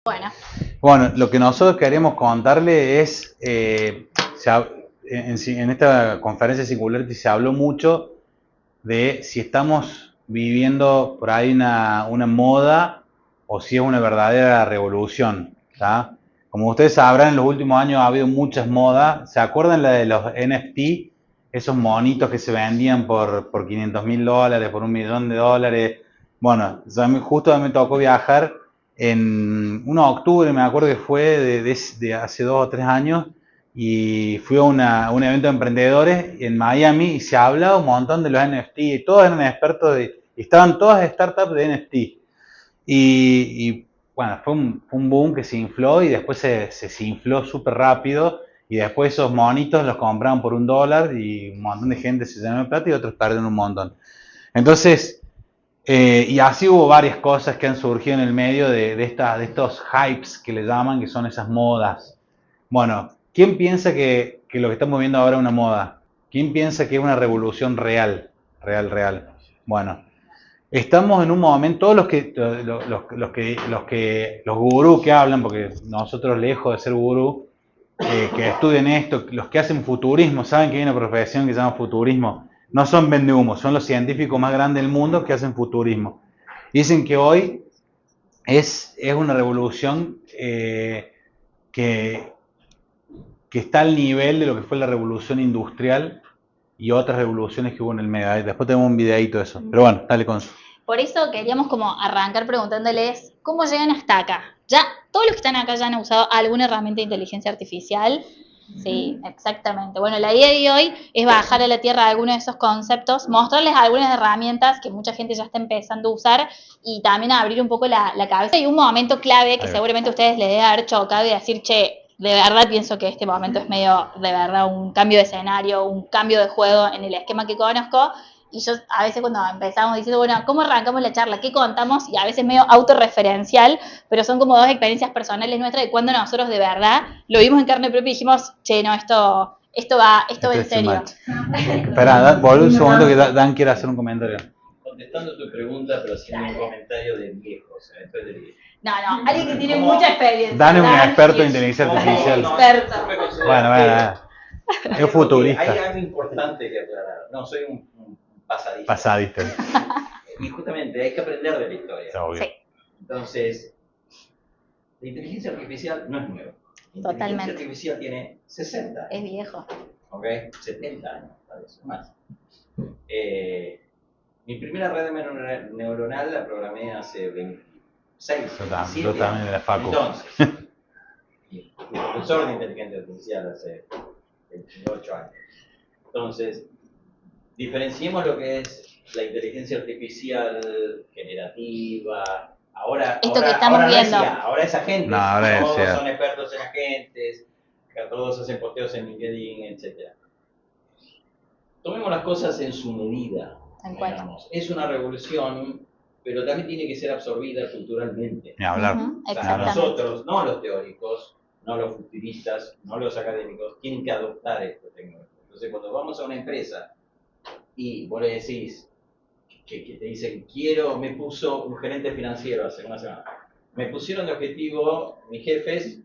Bueno, Bueno, lo que nosotros queríamos contarle es, en esta conferencia de Singularity se habló mucho de si estamos viviendo por ahí una moda o si es una verdadera revolución, ¿tá? Como ustedes sabrán, en los últimos años ha habido muchas modas. ¿Se acuerdan la de los NFT? Esos monitos que se vendían por $500.000, por $1.000.000. Bueno, justo me tocó viajar en 1 de octubre, me acuerdo que fue de hace 2 o 3 años, y fui a un evento de emprendedores en Miami y se hablaba un montón de los NFT y todos eran expertos y estaban todas startups de NFT. Y bueno, fue un boom que se infló y después se infló súper rápido y después esos monitos los compraban por $1 y un montón de gente se llenó de plata y otros perdieron un montón. Entonces, y así hubo varias cosas que han surgido en el medio de estos hypes que le llaman, que son esas modas. Bueno, ¿quién piensa que lo que estamos viendo ahora es una moda? ¿Quién piensa que es una revolución real? Real, real. Bueno, estamos en un momento, todos los gurús que hablan, porque nosotros lejos de ser gurú, que estudian esto, los que hacen futurismo, saben que hay una profesión que se llama futurismo. No son vendehumos, son los científicos más grandes del mundo que hacen futurismo. Dicen que hoy es una revolución que, que está al nivel de lo que fue la revolución industrial y otras revoluciones que hubo en el medio. Después tenemos un videito de eso. Pero bueno, dale con eso. por eso queríamos como arrancar preguntándoles cómo llegan hasta acá. Ya, todos los que están acá ya han usado alguna herramienta de inteligencia artificial. Sí, exactamente. Bueno, la idea de hoy es bajar a la tierra algunos de esos conceptos, mostrarles algunas herramientas que mucha gente ya está empezando a usar y también abrir un poco la cabeza. Y un momento clave que seguramente a ustedes les debe haber chocado y decir, che, de verdad pienso que este momento es medio, de verdad, un cambio de escenario, un cambio de juego en el esquema que conozco. Y yo a veces cuando empezamos diciendo, bueno, ¿cómo arrancamos la charla? ¿Qué contamos? Y a veces medio autorreferencial, pero son como dos experiencias personales nuestras de cuando nosotros de verdad lo vimos en carne propia y dijimos, che, no, esto va en serio. Espera, volví un segundo que Dan quiere hacer un comentario. Contestando tu pregunta, pero haciendo un comentario de viejo, o sea, esto es de viejo. No, alguien que tiene mucha experiencia. Dan es un experto en inteligencia artificial. Experto. Bueno, es futurista. Hay algo importante que aclarar. No, soy un pasadista. Pasadista. Y justamente hay que aprender de la historia. Obvio. Sí. Entonces, la inteligencia artificial no es nueva. La Totalmente. inteligencia artificial tiene 60 años. Es viejo. ¿Ok? 70 años, tal vez, más. Mi primera red neuronal la programé hace 26, Yo también de la facu. Entonces, fui profesor de inteligencia artificial hace 28 años. Entonces, diferenciemos lo que es la inteligencia artificial generativa. Ahora que estamos no viendo. ahora es agentes. No, ahora todos es, son expertos en agentes, todos hacen posteos en LinkedIn, etc. Tomemos las cosas en su medida. Es una revolución, pero también tiene que ser absorbida culturalmente. Ni hablar. O sea, nosotros, no los teóricos, no los futuristas, no los académicos, tienen que adoptar esto tecnológico. Entonces, cuando vamos a una empresa y vos le decís que te dicen, me puso un gerente financiero hace una semana, me pusieron de objetivo mis jefes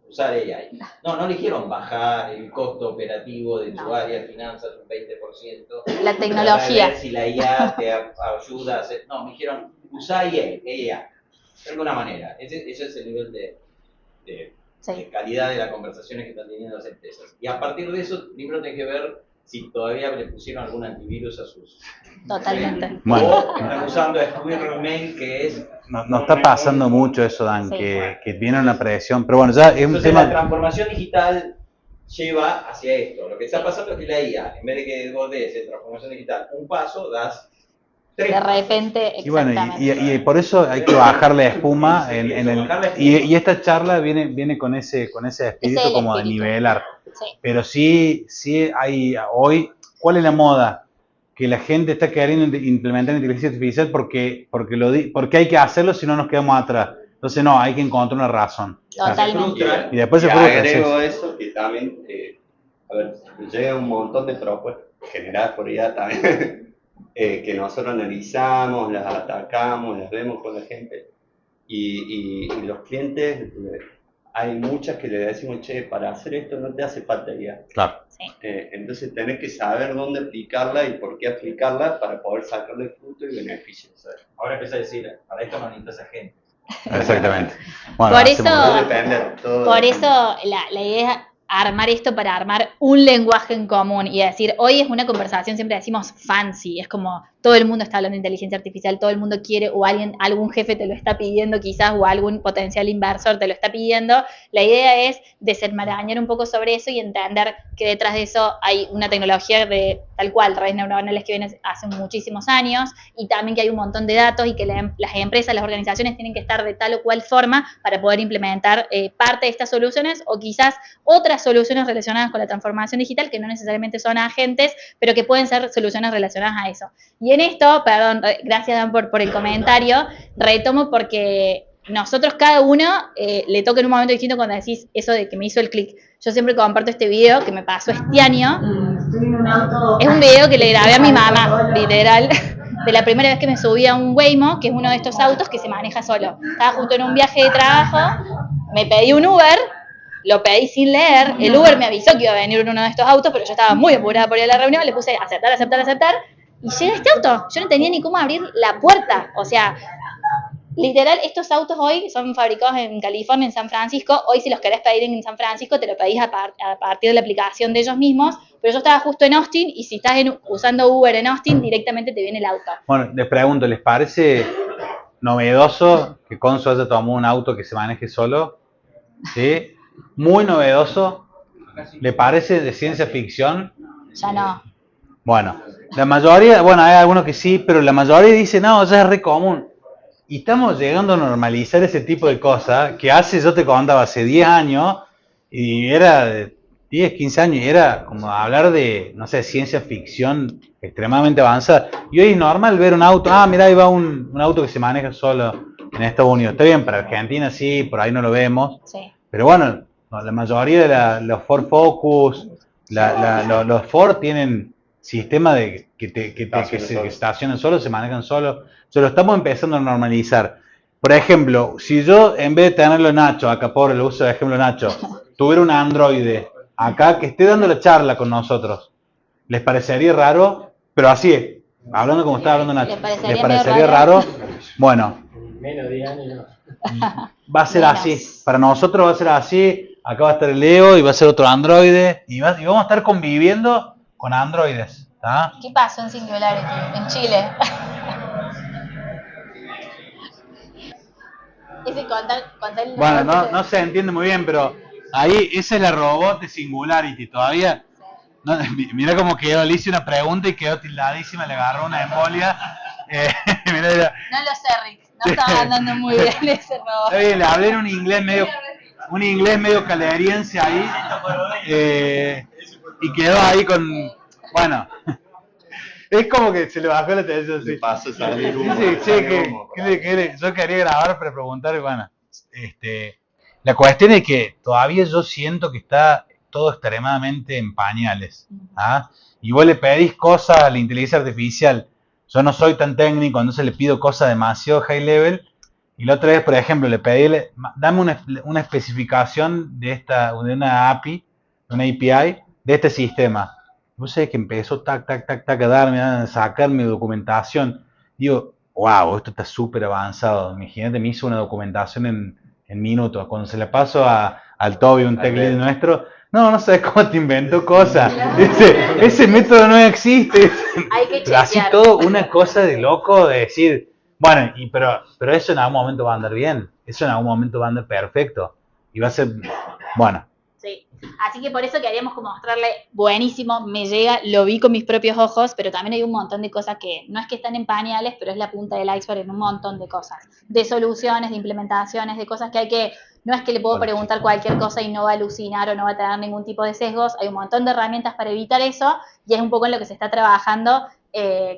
usar AI. No le dijeron bajar el costo operativo de tu área de finanzas un 20%. La tecnología. Ver si la IA te ayuda a hacer. No, me dijeron, usá AI. De alguna manera. Ese es el nivel de calidad de las conversaciones que están teniendo las empresas. Y a partir de eso, primero tenés que ver si todavía le pusieron algún antivirus a sus... Totalmente. Bueno. O están usando Squirrel Mail, que es... No está pasando mucho eso, Dan, que tiene una presión, pero bueno, ya es un tema... La transformación digital lleva hacia esto. Lo que está pasando es que la IA, en vez de que vos des en transformación digital un paso, das 3 de repente, pasos. Y bueno, y por eso hay que bajar la espuma y esta charla viene con ese espíritu como de nivelar. Sí. Pero sí hay hoy, ¿cuál es la moda? Que la gente está queriendo implementar inteligencia artificial porque hay que hacerlo, si no nos quedamos atrás. Entonces no, hay que encontrar una razón. Totalmente. Y después se frustra. Agrego eso que también, llega un montón de propuestas generadas por IA también, que nosotros analizamos, las atacamos, las vemos con la gente. y los clientes, hay muchas que le decimos, che, para hacer esto no te hace falta IA. Claro. Sí. Entonces tenés que saber dónde aplicarla y por qué aplicarla para poder sacarle fruto y beneficio. Ahora empieza a decir, para esto no necesitas agentes. Exactamente. Bueno, Por eso, Todo depende, todo por depende. eso la idea es armar esto para armar un lenguaje en común y decir, hoy es una conversación, siempre decimos fancy, es como todo el mundo está hablando de inteligencia artificial, todo el mundo quiere o algún jefe te lo está pidiendo quizás o algún potencial inversor te lo está pidiendo. La idea es desenmarañar un poco sobre eso y entender que detrás de eso hay una tecnología de tal cual, redes neuronales que viene hace muchísimos años y también que hay un montón de datos y que las empresas, las organizaciones tienen que estar de tal o cual forma para poder implementar parte de estas soluciones o quizás otras soluciones relacionadas con la transformación digital que no necesariamente son agentes, pero que pueden ser soluciones relacionadas a eso. Y en esto, perdón, gracias Dan por el comentario, retomo porque nosotros cada uno le toca en un momento distinto cuando decís eso de que me hizo el clic. Yo siempre comparto este video que me pasó este año. Es un video que le grabé a mi mamá, literal, de la primera vez que me subí a un Waymo, que es uno de estos autos que se maneja solo. Estaba justo en un viaje de trabajo, me pedí un Uber, lo pedí sin leer, el Uber me avisó que iba a venir uno de estos autos, pero yo estaba muy apurada por ir a la reunión, le puse aceptar, aceptar, aceptar, y llega este auto. Yo no tenía ni cómo abrir la puerta, o sea, literal, estos autos hoy son fabricados en California, en San Francisco. Hoy si los querés pedir en San Francisco, te lo pedís a partir de la aplicación de ellos mismos. Pero yo estaba justo en Austin y si estás usando Uber en Austin, directamente te viene el auto. Bueno, les pregunto, ¿les parece novedoso que Consu haya tomado un auto que se maneje solo? ¿Sí? Muy novedoso. ¿Le parece de ciencia ficción? Ya no. Bueno, la mayoría, bueno, hay algunos que sí, pero la mayoría dice, no, ya es re común. Y estamos llegando a normalizar ese tipo de cosas que yo te contaba, hace 10 años, y era de 10, 15 años, y era como hablar de, no sé, ciencia ficción extremadamente avanzada. Y hoy es normal ver un auto, mira, ahí va un auto que se maneja solo en Estados Unidos. Está bien, para Argentina sí, por ahí no lo vemos. Sí. Pero bueno, la mayoría de los Ford Focus, los Ford tienen sistemas de que se estacionan solos, se manejan solos. Se lo estamos empezando a normalizar. Por ejemplo, si yo en vez de tenerlo Nacho, acá por el uso de ejemplo Nacho, tuviera un androide acá que esté dando la charla con nosotros, ¿les parecería raro? Pero así, hablando como estaba hablando Nacho, ¿les parecería raro? Bueno, Menos de años. va a ser así. Para nosotros va a ser así. Acá va a estar el Leo y va a ser otro androide. Y vamos a estar conviviendo con androides. ¿Tá? ¿Qué pasó en Singularity, en Chile? Bueno, no se entiende muy bien, pero ahí esa es la robot de Singularity. Todavía. No, mira cómo quedó. Le hice una pregunta y quedó tildadísima. Le agarró una embolia. Mira. No lo sé, Rick. No estaba andando muy bien ese robot. Está bien, le hablé en un inglés medio caleriense ahí. Y quedó ahí con. Bueno. Es como que se le bajó la tensión. Sí. Paso a salir humo. Sí, yo quería grabar para preguntar, bueno, la cuestión es que todavía yo siento que está todo extremadamente en pañales. ¿Ah? Y vos le pedís cosas a la inteligencia artificial. Yo no soy tan técnico, entonces le pido cosas demasiado high level. Y la otra vez, por ejemplo, le pedí, dame una especificación de una API, una API de este sistema. Vos sabés que empezó tac, a darme, a sacarme documentación. Digo, wow, esto está súper avanzado. Imagínate, me hizo una documentación en minutos. Cuando se la paso al Toby, un tech lead nuestro, no sabes cómo te inventó cosas. Ese método no existe. Hay que Pero así chequear. todo una cosa de loco de decir, bueno, pero eso en algún momento va a andar bien. Eso en algún momento va a andar perfecto. Y va a ser, bueno. Sí, así que por eso queríamos como mostrarle, buenísimo, me llega, lo vi con mis propios ojos, pero también hay un montón de cosas que no es que están en pañales, pero es la punta del iceberg en un montón de cosas, de soluciones, de implementaciones, de cosas que no es que le puedo preguntar cualquier cosa y no va a alucinar o no va a tener ningún tipo de sesgos, hay un montón de herramientas para evitar eso y es un poco en lo que se está trabajando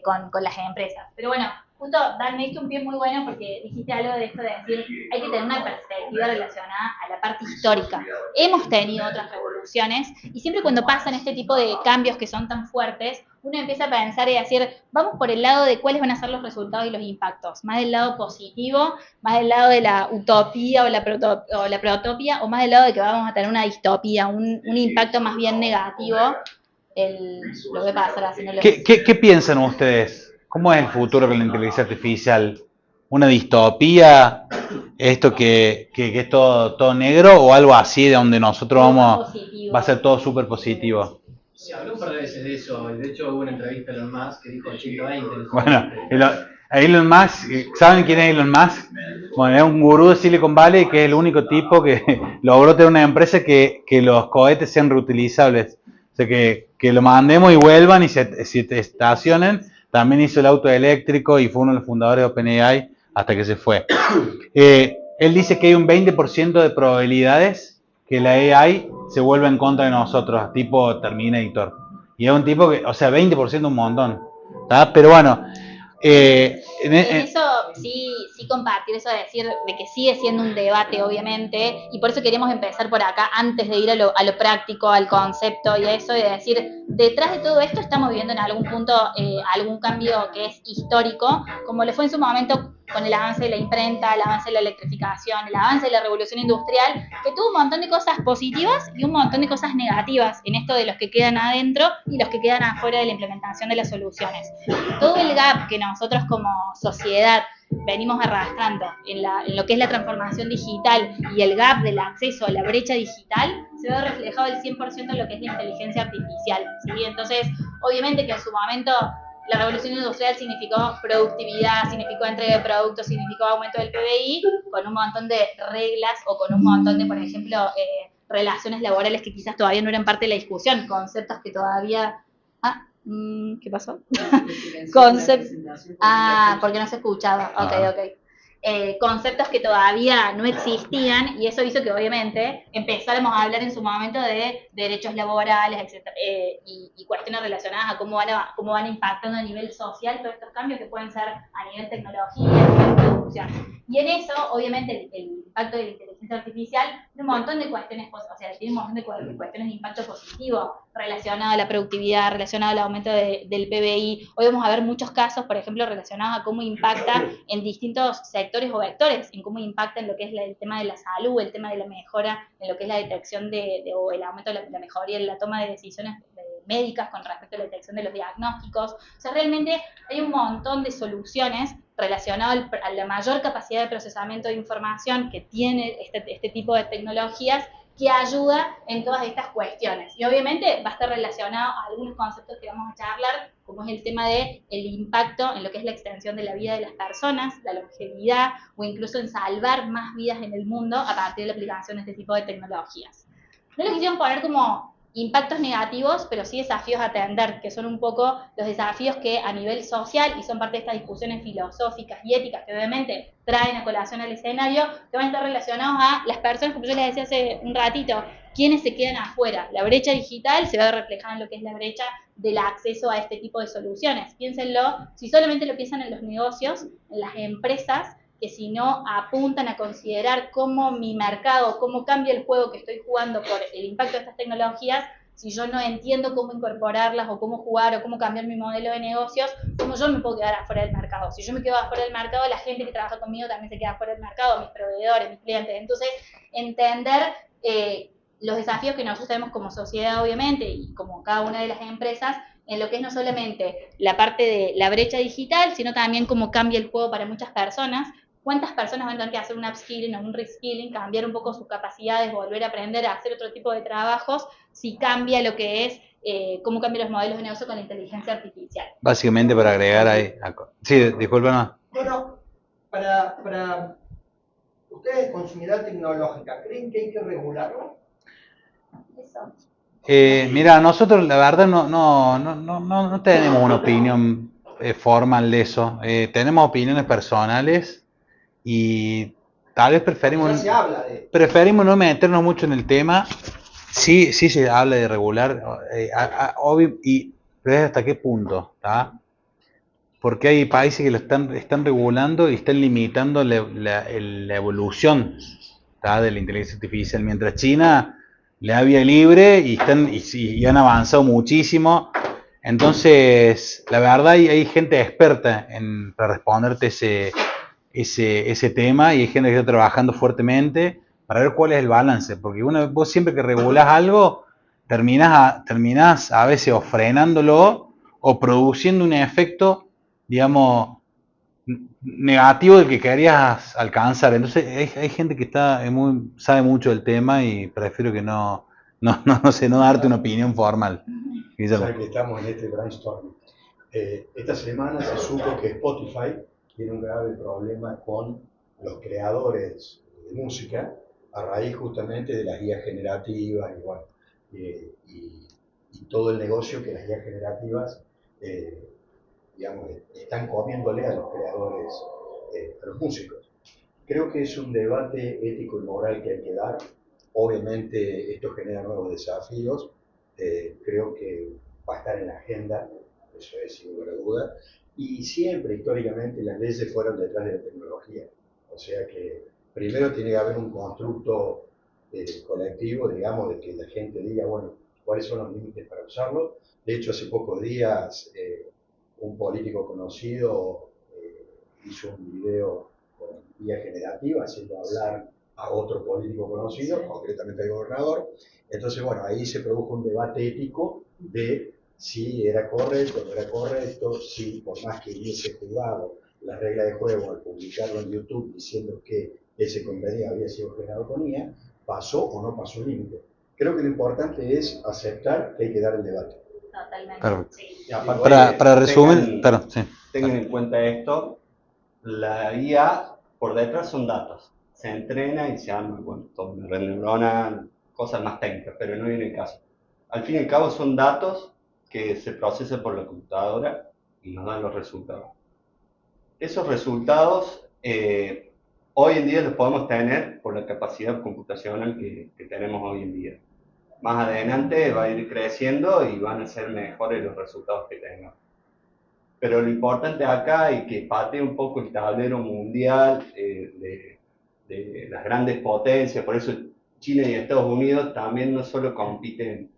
con las empresas. Pero bueno, justo Dan, me diste un pie muy bueno porque dijiste algo de esto de decir, hay que tener una perspectiva relacionada a la parte histórica. Hemos tenido otras revoluciones y siempre cuando pasan este tipo de cambios que son tan fuertes, uno empieza a pensar y decir, vamos por el lado de cuáles van a ser los resultados y los impactos, más del lado positivo, más del lado de la utopía o la protopía, o más del lado de que vamos a tener una distopía, un impacto más bien negativo, lo que pasa haciendo los... ¿Qué piensan ustedes? ¿Cómo es el futuro con la inteligencia artificial? ¿Una distopía? ¿Esto que es todo negro o algo así de donde nosotros vamos, va a ser todo súper positivo? Se habló un par de veces de eso, y de hecho hubo una entrevista a Elon Musk que dijo 80-20. Bueno, Elon Musk, ¿saben quién es Elon Musk? Bueno, es un gurú de Silicon Valley que es el único tipo que logró tener una empresa que los cohetes sean reutilizables. O sea, que lo mandemos y vuelvan y se estacionen. También hizo el auto eléctrico y fue uno de los fundadores de OpenAI hasta que se fue. Él dice que hay un 20% de probabilidades que la AI se vuelva en contra de nosotros, tipo Terminator. Y es un tipo que, o sea, 20% es un montón. ¿Tá? Pero bueno, En eso sí compartir eso de decir de que sigue siendo un debate obviamente y por eso queremos empezar por acá antes de ir a lo práctico, al concepto y a eso de decir detrás de todo esto estamos viviendo en algún punto algún cambio que es histórico como le fue en su momento con el avance de la imprenta, el avance de la electrificación, el avance de la revolución industrial, que tuvo un montón de cosas positivas y un montón de cosas negativas en esto de los que quedan adentro y los que quedan afuera de la implementación de las soluciones. Todo el gap que nosotros como sociedad venimos arrastrando en lo que es la transformación digital y el gap del acceso a la brecha digital se ve reflejado el 100% en lo que es la inteligencia artificial, ¿sí? Entonces, obviamente que en su momento la revolución industrial significó productividad, significó entrega de productos, significó aumento del PBI, con un montón de reglas o con un montón de, por ejemplo, relaciones laborales que quizás todavía no eran parte de la discusión, conceptos que todavía... ¿qué pasó? Porque no se escuchaba. Ok. Conceptos que todavía no existían y eso hizo que obviamente empezáramos a hablar en su momento de derechos laborales, etc. Y cuestiones relacionadas a cómo van impactando a nivel social todos estos cambios que pueden ser a nivel tecnología, a nivel producción. Y en eso, obviamente, el impacto de la inteligencia artificial tiene un montón de cuestiones, o sea, tiene un montón de cuestiones de impacto positivo relacionado a la productividad, relacionado al aumento del PBI. Hoy vamos a ver muchos casos, por ejemplo, relacionados a cómo impacta en distintos sectores o vectores, en cómo impacta en lo que es el tema de la salud, el tema de la mejora, en lo que es la detección o el aumento de la mejoría en la toma de decisiones médicas con respecto a la detección de los diagnósticos. O sea, realmente hay un montón de soluciones relacionadas a la mayor capacidad de procesamiento de información que tiene este tipo de tecnologías que ayuda en todas estas cuestiones. Y obviamente va a estar relacionado a algunos conceptos que vamos a charlar, como es el tema del impacto en lo que es la extensión de la vida de las personas, la longevidad, o incluso en salvar más vidas en el mundo a partir de la aplicación de este tipo de tecnologías. No lo quisieron poner como impactos negativos, pero sí desafíos a atender, que son un poco los desafíos que a nivel social, y son parte de estas discusiones filosóficas y éticas que obviamente traen a colación al escenario, que van a estar relacionados a las personas, como yo les decía hace un ratito, quienes se quedan afuera. La brecha digital se va a reflejar en lo que es la brecha del acceso a este tipo de soluciones. Piénsenlo, si solamente lo piensan en los negocios, en las empresas, que si no apuntan a considerar cómo mi mercado, cómo cambia el juego que estoy jugando por el impacto de estas tecnologías, si yo no entiendo cómo incorporarlas o cómo jugar o cómo cambiar mi modelo de negocios, cómo yo me puedo quedar afuera del mercado. Si yo me quedo afuera del mercado, la gente que trabaja conmigo también se queda afuera del mercado, mis proveedores, mis clientes. Entonces, entender los desafíos que nosotros tenemos como sociedad, obviamente, y como cada una de las empresas, en lo que es no solamente la parte de la brecha digital, sino también cómo cambia el juego para muchas personas. ¿Cuántas personas van a tener que hacer un upskilling o un reskilling, cambiar un poco sus capacidades, volver a aprender a hacer otro tipo de trabajos, si cambia lo que es, cómo cambian los modelos de negocio con la inteligencia artificial? Básicamente para agregar ahí... Sí, disculpen. Bueno, para ustedes, consumidad tecnológica, ¿creen que hay que regularlo? Mira, nosotros la verdad no tenemos una opinión formal de eso. Tenemos opiniones personales y tal vez preferimos no meternos mucho en el tema. Sí se habla de regular, obvio, pero ¿hasta qué punto? ¿Tá? porque hay países que lo están regulando y están limitando la evolución, ¿tá?, de la inteligencia artificial, mientras China le da vía libre y han avanzado muchísimo. Entonces, la verdad, hay gente experta para responderte ese tema, y hay gente que está trabajando fuertemente para ver cuál es el balance, porque vos siempre que regulás algo, terminás a veces o frenándolo o produciendo un efecto, digamos, negativo del que querías alcanzar. Entonces hay gente que sabe mucho del tema, y prefiero que no sé, no darte una opinión formal. Guillermo. Ya que estamos en este brainstorming. Esta semana se supo que Spotify tiene un grave problema con los creadores de música a raíz justamente de las guías generativas y, bueno, y todo el negocio que las guías generativas digamos, están comiéndole a los creadores, a los músicos. Creo que es un debate ético y moral que hay que dar. Obviamente esto genera nuevos desafíos. Creo que va a estar en la agenda, eso es sin lugar a duda. Y siempre, históricamente, las leyes fueron detrás de la tecnología. O sea que primero tiene que haber un constructo colectivo, digamos, de que la gente diga, bueno, cuáles son los límites para usarlo. De hecho, hace pocos días un político conocido hizo un video con guía generativa haciendo hablar a otro político conocido, concretamente al gobernador. Entonces, bueno, ahí se produjo un debate ético de si era correcto o no era correcto, si por más que hubiese jugado la regla de juego al publicarlo en YouTube diciendo que ese contenido había sido generado con IA, pasó o no pasó el límite. Creo que lo importante es aceptar que hay que dar el debate. Totalmente. Perfecto. Y aparte, Para resumir, tengan en cuenta esto, la IA por detrás son datos. Se entrena y se arma, bueno, todo una red neuronal, cosas más técnicas, pero no viene el caso. Al fin y al cabo son datos que se procesan por la computadora y nos dan los resultados. Esos resultados hoy en día los podemos tener por la capacidad computacional que tenemos hoy en día. Más adelante va a ir creciendo y van a ser mejores los resultados que tengamos. Pero lo importante acá es que patee un poco el tablero mundial de las grandes potencias. Por eso China y Estados Unidos también no solo compiten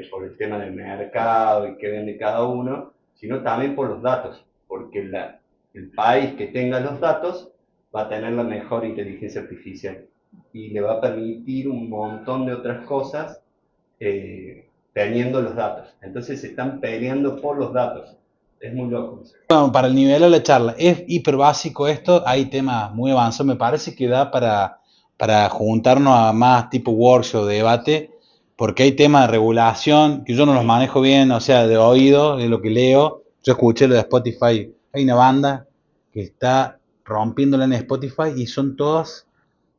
por el tema del mercado y qué vende cada uno, sino también por los datos, porque el país que tenga los datos va a tener la mejor inteligencia artificial y le va a permitir un montón de otras cosas teniendo los datos. Entonces se están peleando por los datos. Es muy loco. Bueno, para el nivel de la charla, es hiper básico esto, hay temas muy avanzados, me parece que da para juntarnos a más tipo workshop, debate, porque hay temas de regulación que yo no los manejo bien, o sea, de oído, de lo que leo. Yo escuché lo de Spotify, hay una banda que está rompiéndola en Spotify y son todas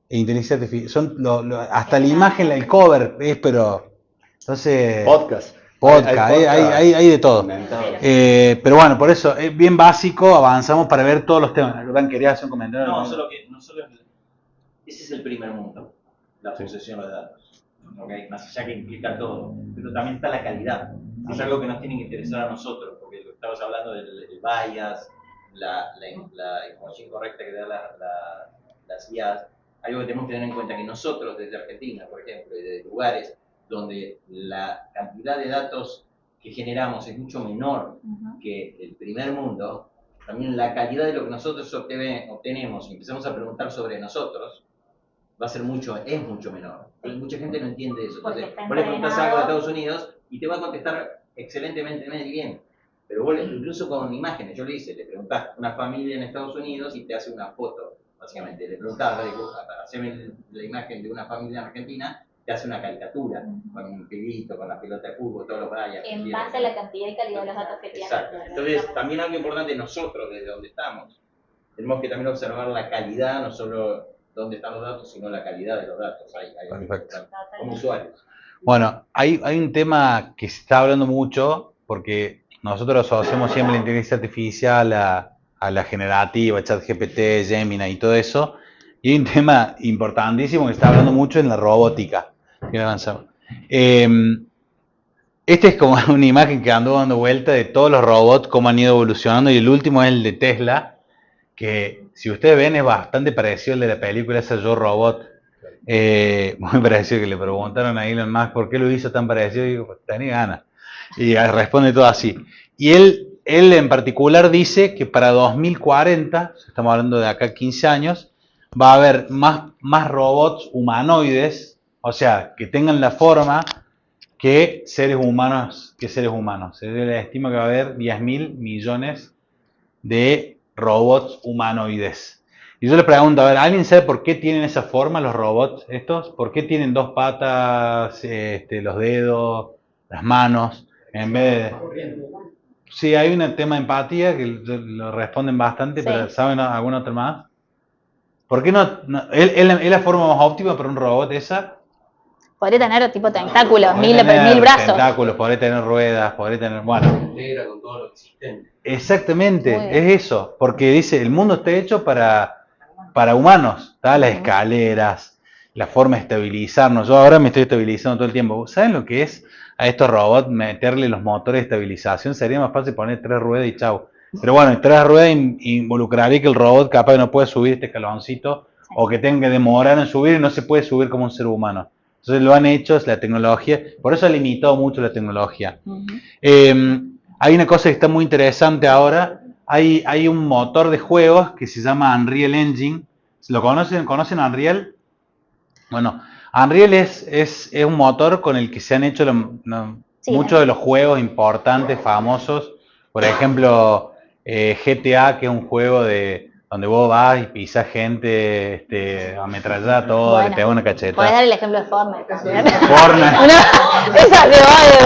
inteligencia artificial, hasta la imagen, el cover es, pero entonces Podcast. hay de todo. Pero bueno, por eso es bien básico, avanzamos para ver todos los temas. Dan, ¿querías hacer un comentario? No solo ese es el primer mundo, la posesión de datos. ¿Okay? Más allá que implica todo, pero también está la calidad. Es algo que nos tiene que interesar a nosotros, porque estabas hablando del bias, la información correcta que da las IAs. Algo que tenemos que tener en cuenta que nosotros desde Argentina, por ejemplo, y de lugares donde la cantidad de datos que generamos es mucho menor que el primer mundo, también la calidad de lo que nosotros obtenemos y empezamos a preguntar sobre nosotros, va a ser es mucho menor. Mucha gente no entiende eso. Entonces, vos le preguntás algo de Estados Unidos y te va a contestar excelentemente bien. Pero vos, incluso con imágenes, yo le preguntás a una familia en Estados Unidos y te hace una foto, básicamente. Le preguntás, haceme la imagen de una familia en Argentina, te hace una caricatura, con un pibito, con la pelota de fútbol, todos los rayas. En base a la cantidad y calidad de los datos que tiene. Exacto. Entonces, también algo importante nosotros, desde donde estamos, tenemos que también observar la calidad, no solo dónde están los datos, sino la calidad de los datos. Perfecto. Como usuarios. Bueno, hay un tema que se está hablando mucho, porque nosotros asociamos siempre la inteligencia artificial a la generativa, ChatGPT, Gemini y todo eso, y hay un tema importantísimo que se está hablando mucho en la robótica. Que avanzamos. Esta es como una imagen que ando dando vuelta de todos los robots, cómo han ido evolucionando, y el último es el de Tesla, que si ustedes ven es bastante parecido al de la película esa Yo Robot. Muy parecido, que le preguntaron a Elon Musk por qué lo hizo tan parecido, y digo, pues tenía ganas. Y responde todo así. Y él en particular dice que para 2040, estamos hablando de acá 15 años, va a haber más robots humanoides, o sea, que tengan la forma que seres humanos. Se estima que va a haber 10.000 millones de robots humanoides. Y yo le pregunto, a ver, ¿alguien sabe por qué tienen esa forma los robots estos? ¿Por qué tienen dos patas, los dedos, las manos, en vez de... Sí, hay un tema de empatía que lo responden bastante, Sí. pero ¿saben algún otro más? ¿Por qué no? ¿Es la forma más óptima para un robot esa? Podría tener tipo tentáculos, Podría mil tener brazos. tentáculos, podría tener ruedas, podría tener... Bueno, Integra con todo lo existente. exactamente, Muy bien. es eso, porque dice, el mundo está hecho para humanos, ¿tá? Las escaleras, la forma de estabilizarnos. Yo ahora me estoy estabilizando todo el tiempo. ¿Saben lo que es a estos robots meterle los motores de estabilización? Sería más fácil poner 3 ruedas y chau. Pero bueno, 3 ruedas involucraría que el robot capaz que no puede subir este escaloncito, o que tenga que demorar en subir y no se puede subir como un ser humano. Entonces lo han hecho, es la tecnología, por eso ha limitado mucho la tecnología. Hay una cosa que está muy interesante ahora. Hay un motor de juegos que se llama Unreal Engine. ¿Lo conocen? ¿Conocen Unreal? Bueno, Unreal es un motor con el que se han hecho Sí, muchos de los juegos importantes, famosos. Por ejemplo, GTA, que es un juego donde vos vas y pisas gente, ametrallás todo, Bueno, le pegas una podés cachetada. dar el ejemplo de Fortnite también. Fortnite. No, esa te vale.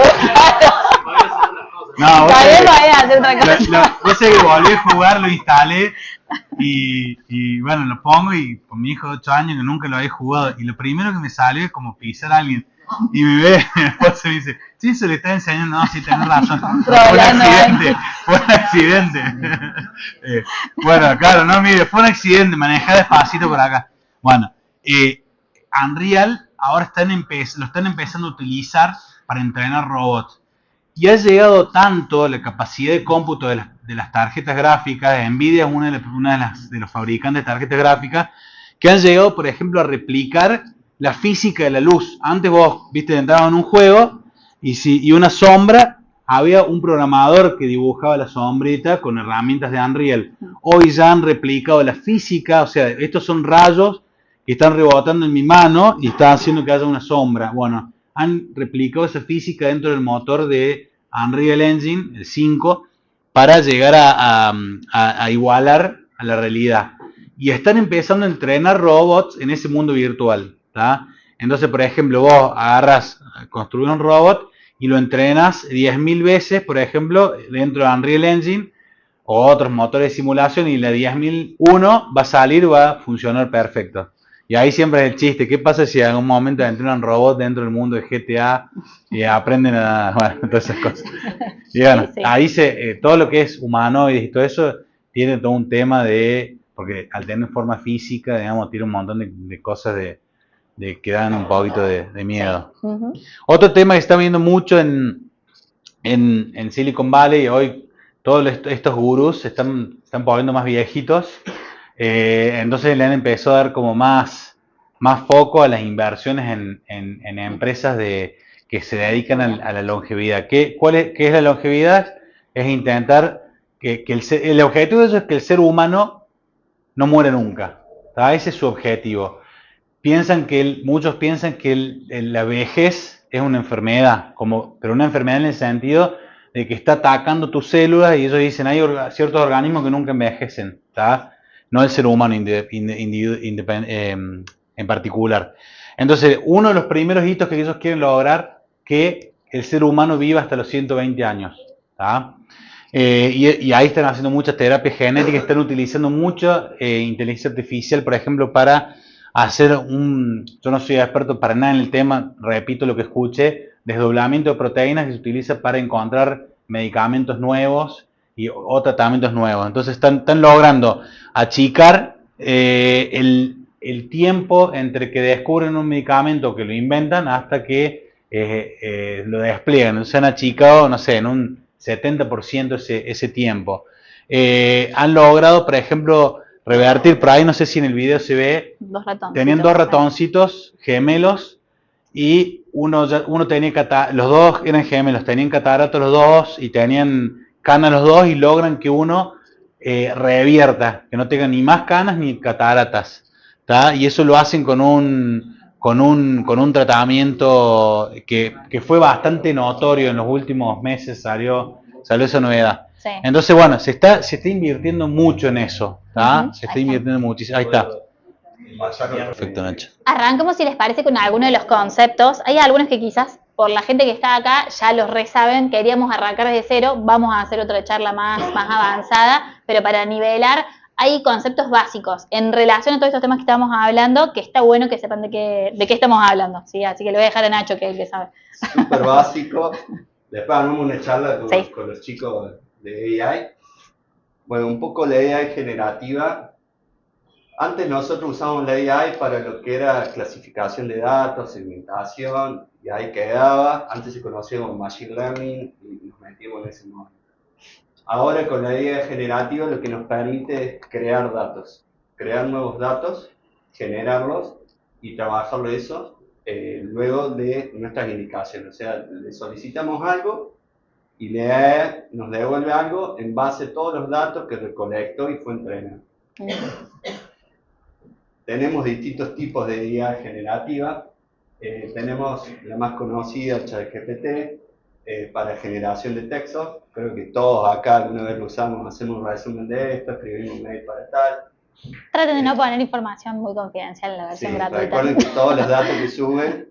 No, vos También sabés podés hacer otra cosa. yo sé que volví a jugar, lo instalé y bueno, lo pongo, y con mi hijo de 8 años que nunca lo había jugado, y lo primero que me salió es como pisar a alguien, y me ve, después me dice, sí, se le está enseñando. No, sí, tenés razón, fue un accidente. Bueno, claro, no, mire, fue un accidente, manejé despacito por acá. Bueno, Unreal ahora lo están empezando a utilizar para entrenar robots. Y ha llegado tanto la capacidad de cómputo de las tarjetas gráficas. Nvidia es una de los fabricantes de tarjetas gráficas, que han llegado, por ejemplo, a replicar la física de la luz. Antes vos, viste, entrabas en un juego y una sombra, había un programador que dibujaba la sombrita con herramientas de Unreal. Hoy ya han replicado la física, o sea, estos son rayos que están rebotando en mi mano y están haciendo que haya una sombra. Bueno, han replicado esa física dentro del motor de Unreal Engine, el 5, para llegar a igualar a la realidad. Y están empezando a entrenar robots en ese mundo virtual, ¿tá? Entonces, por ejemplo, vos construís un robot y lo entrenas 10.000 veces, por ejemplo, dentro de Unreal Engine o otros motores de simulación, y la 10.001 va a salir, va a funcionar perfecto. Y ahí siempre es el chiste, ¿qué pasa si en algún momento entrenan robots dentro del mundo de GTA y aprenden a... Bueno, todas esas cosas. Y bueno, Sí. ahí todo lo que es humanoides y todo eso tiene todo un tema porque al tener forma física, digamos, tiene un montón de cosas que dan un poquito de miedo. Ujú. Otro tema que está viendo mucho en Silicon Valley hoy, todos estos gurús se están poniendo más viejitos, entonces le han empezado a dar como más foco a las inversiones en empresas que se dedican a la longevidad. ¿Qué es la longevidad? Es intentar que el objetivo de eso es que el ser humano no muera nunca, ¿tá? Ese es su objetivo. Muchos piensan que la vejez es una enfermedad, pero una enfermedad en el sentido de que está atacando tus células, y ellos dicen hay ciertos organismos que nunca envejecen, ¿tá? No el ser humano en particular. Entonces, uno de los primeros hitos que ellos quieren lograr, que el ser humano viva hasta los 120 años, ¿tá? Y ahí están haciendo muchas terapias genéticas, están utilizando mucha inteligencia artificial, por ejemplo, para hacer yo no soy experto para nada en el tema, repito lo que escuché, desdoblamiento de proteínas que se utiliza para encontrar medicamentos nuevos o tratamientos nuevos. Entonces están logrando achicar el tiempo entre que descubren un medicamento, que lo inventan, hasta que lo despliegan. Se han achicado, no sé, en un 70% ese tiempo. Han logrado, por ejemplo, revertir, por ahí no sé si en el video se ve, Dos ratoncitos. tenían dos ratoncitos gemelos y uno tenía los dos eran gemelos, tenían cataratas los dos y tenían canas los dos y logran que uno revierta, que no tenga ni más canas ni cataratas, ¿tá? Y eso lo hacen con un tratamiento que fue bastante notorio en los últimos meses, salió esa novedad. Sí. Entonces, bueno, se está invirtiendo mucho en eso, ¿tá? Ujú, Se está ahí está. invirtiendo muchísimo. Ahí está. Pasar Perfecto, Nacho. Arrancamos, si les parece, con alguno de los conceptos. Hay algunos que quizás, por la gente que está acá, ya los saben. Queríamos arrancar desde cero. Vamos a hacer otra charla más avanzada, pero para nivelar, hay conceptos básicos en relación a todos estos temas que estamos hablando, que está bueno que sepan de qué estamos hablando, ¿sí? Así que le voy a dejar a Nacho, que es el que sabe. súper básico. Después armamos una charla Sí. con los chicos de AI. Bueno, un poco la AI generativa. Antes nosotros usábamos la AI para lo que era clasificación de datos, segmentación, y ahí quedaba. Antes se conocía como Machine Learning y nos metimos en ese modo. Ahora con la AI generativa lo que nos permite es crear datos, crear nuevos datos, generarlos y trabajarlo eso luego de nuestras indicaciones. O sea, le solicitamos algo y nos devuelve algo en base a todos los datos que recolectó y fue entrenado. Tenemos distintos tipos de IA generativa. Tenemos la más conocida, ChatGPT, para generación de texto. Creo que todos acá alguna vez lo usamos, hacemos un resumen de esto, escribimos un mail para tal. Traten de no poner información muy confidencial en la versión gratuita. Recuerden que todos los datos que suben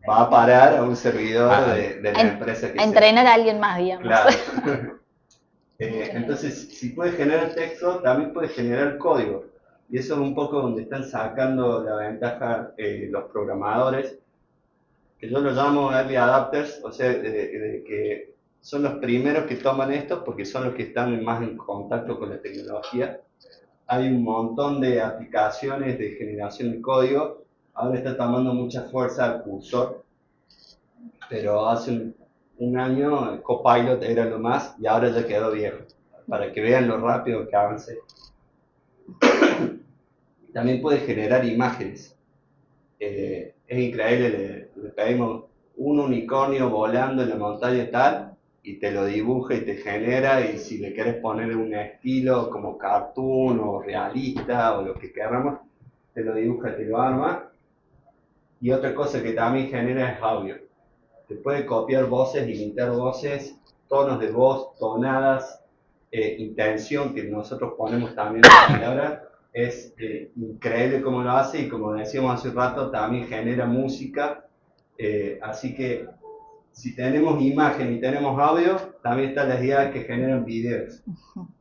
va a parar a un servidor de la empresa que a entrenar a alguien más, digamos. Claro. Entonces, si puedes generar texto, también puedes generar código. Y eso es un poco donde están sacando la ventaja los programadores, que yo los llamo early adapters, o sea, de que son los primeros que toman esto porque son los que están más en contacto con la tecnología. Hay un montón de aplicaciones de generación de código. Ahora está tomando mucha fuerza el cursor, pero hace un año Copilot era lo más y ahora ya quedó viejo, para que vean lo rápido que avance. También puede generar imágenes. Es increíble, le pedimos un unicornio volando en la montaña tal y te lo dibuja y te genera, y si le quieres poner un estilo como cartoon o realista o lo que queramos, te lo dibuja, te lo arma. Y otra cosa que también genera es audio. Te puede copiar voces, imitar voces, tonos de voz, tonadas, intención que nosotros ponemos también en la palabra. Es increíble cómo lo hace, y como decíamos hace un rato, también genera música. Así que si tenemos imagen y tenemos audio, también están las ideas que generan videos.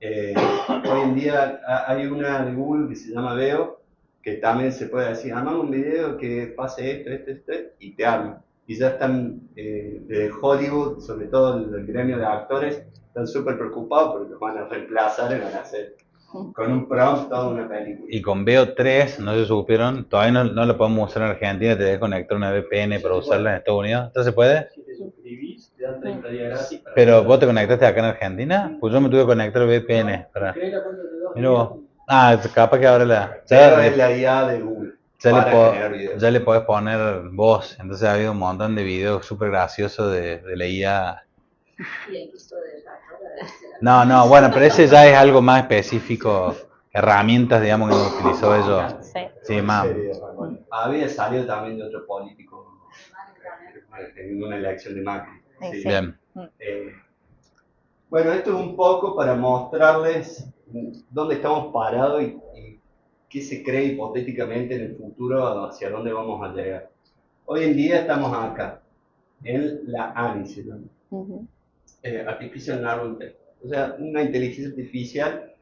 Hoy en día hay una de Google que se llama Veo, que también se puede decir, armame un video que pase esto, y te arma. Y ya están de Hollywood, sobre todo el gremio de actores, están súper preocupados porque los van a reemplazar y van a hacer con un prompt toda una película. Y con Veo 3, no se supieron, todavía no lo podemos usar en Argentina, te debe conectar una VPN para usarla en Estados Unidos. ¿Entonces se puede? Si te suscribís, te dan 30 días gratis. ¿Pero vos te conectaste acá en Argentina? Pues yo me tuve que conectar VPN para... Mira vos. Ah, capaz que ahora Pero es la IA de Google para generar videos. ya le podés poner voz. Entonces ha habido un montón de videos súper graciosos de la IA. No, bueno, pero ese ya es algo más específico, herramientas, digamos, que hemos utilizado ellos. Sí, más. Había salido también de otro político en una elección de Macri. Sí. Bien. Bueno, esto es un poco para mostrarles dónde estamos parados y qué se cree hipotéticamente en el futuro, hacia dónde vamos a llegar. Hoy en día estamos acá, en la ANI, ¿no? Artificial Narrow Intelligence. O sea, una inteligencia artificial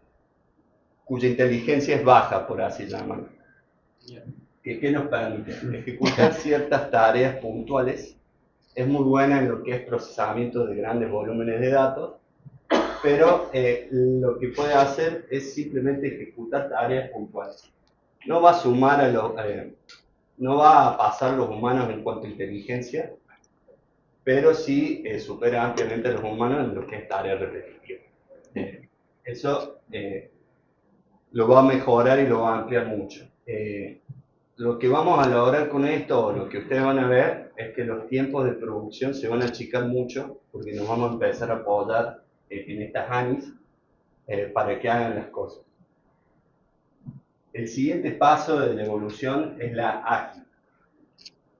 cuya inteligencia es baja, por así llamarlo. ¿Qué nos permite? Ejecutar ciertas tareas puntuales. Es muy buena en lo que es procesamiento de grandes volúmenes de datos, pero lo que puede hacer es simplemente ejecutar tareas puntuales. No va a sumar no va a pasar los humanos en cuanto a inteligencia, pero sí supera ampliamente a los humanos en lo que es tarea repetitiva. Eso lo va a mejorar y lo va a ampliar mucho. Lo que vamos a lograr con esto, o lo que ustedes van a ver, es que los tiempos de producción se van a achicar mucho, porque nos vamos a empezar a apoyar en estas ANIs para que hagan las cosas. El siguiente paso de la evolución es la AGI,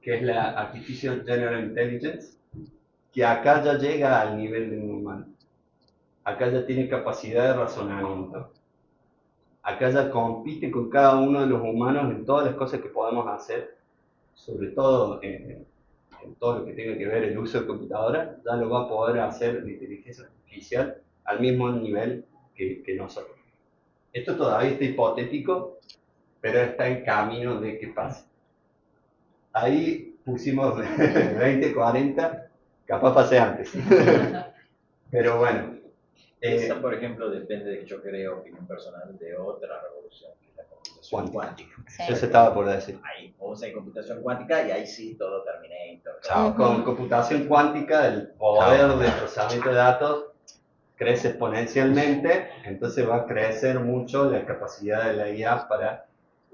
que es la Artificial General Intelligence, que acá ya llega al nivel de un humano. Acá ya tiene capacidad de razonamiento. Acá ya compite con cada uno de los humanos en todas las cosas que podemos hacer, sobre todo en todo lo que tenga que ver el uso de computadora, ya lo va a poder hacer la inteligencia artificial al mismo nivel que nosotros. Esto todavía está hipotético, pero está en camino de que pase. Ahí pusimos 20, 40, capaz pase antes. Pero bueno. Esa, por ejemplo, depende, yo creo, opinión personal, de otra revolución, que es la computación cuántica. Sí. Eso estaba por decir. Ahí vos hay computación cuántica y ahí sí todo Terminator. Chao. Con computación cuántica, el poder de procesamiento de datos crece exponencialmente, entonces va a crecer mucho la capacidad de la IA para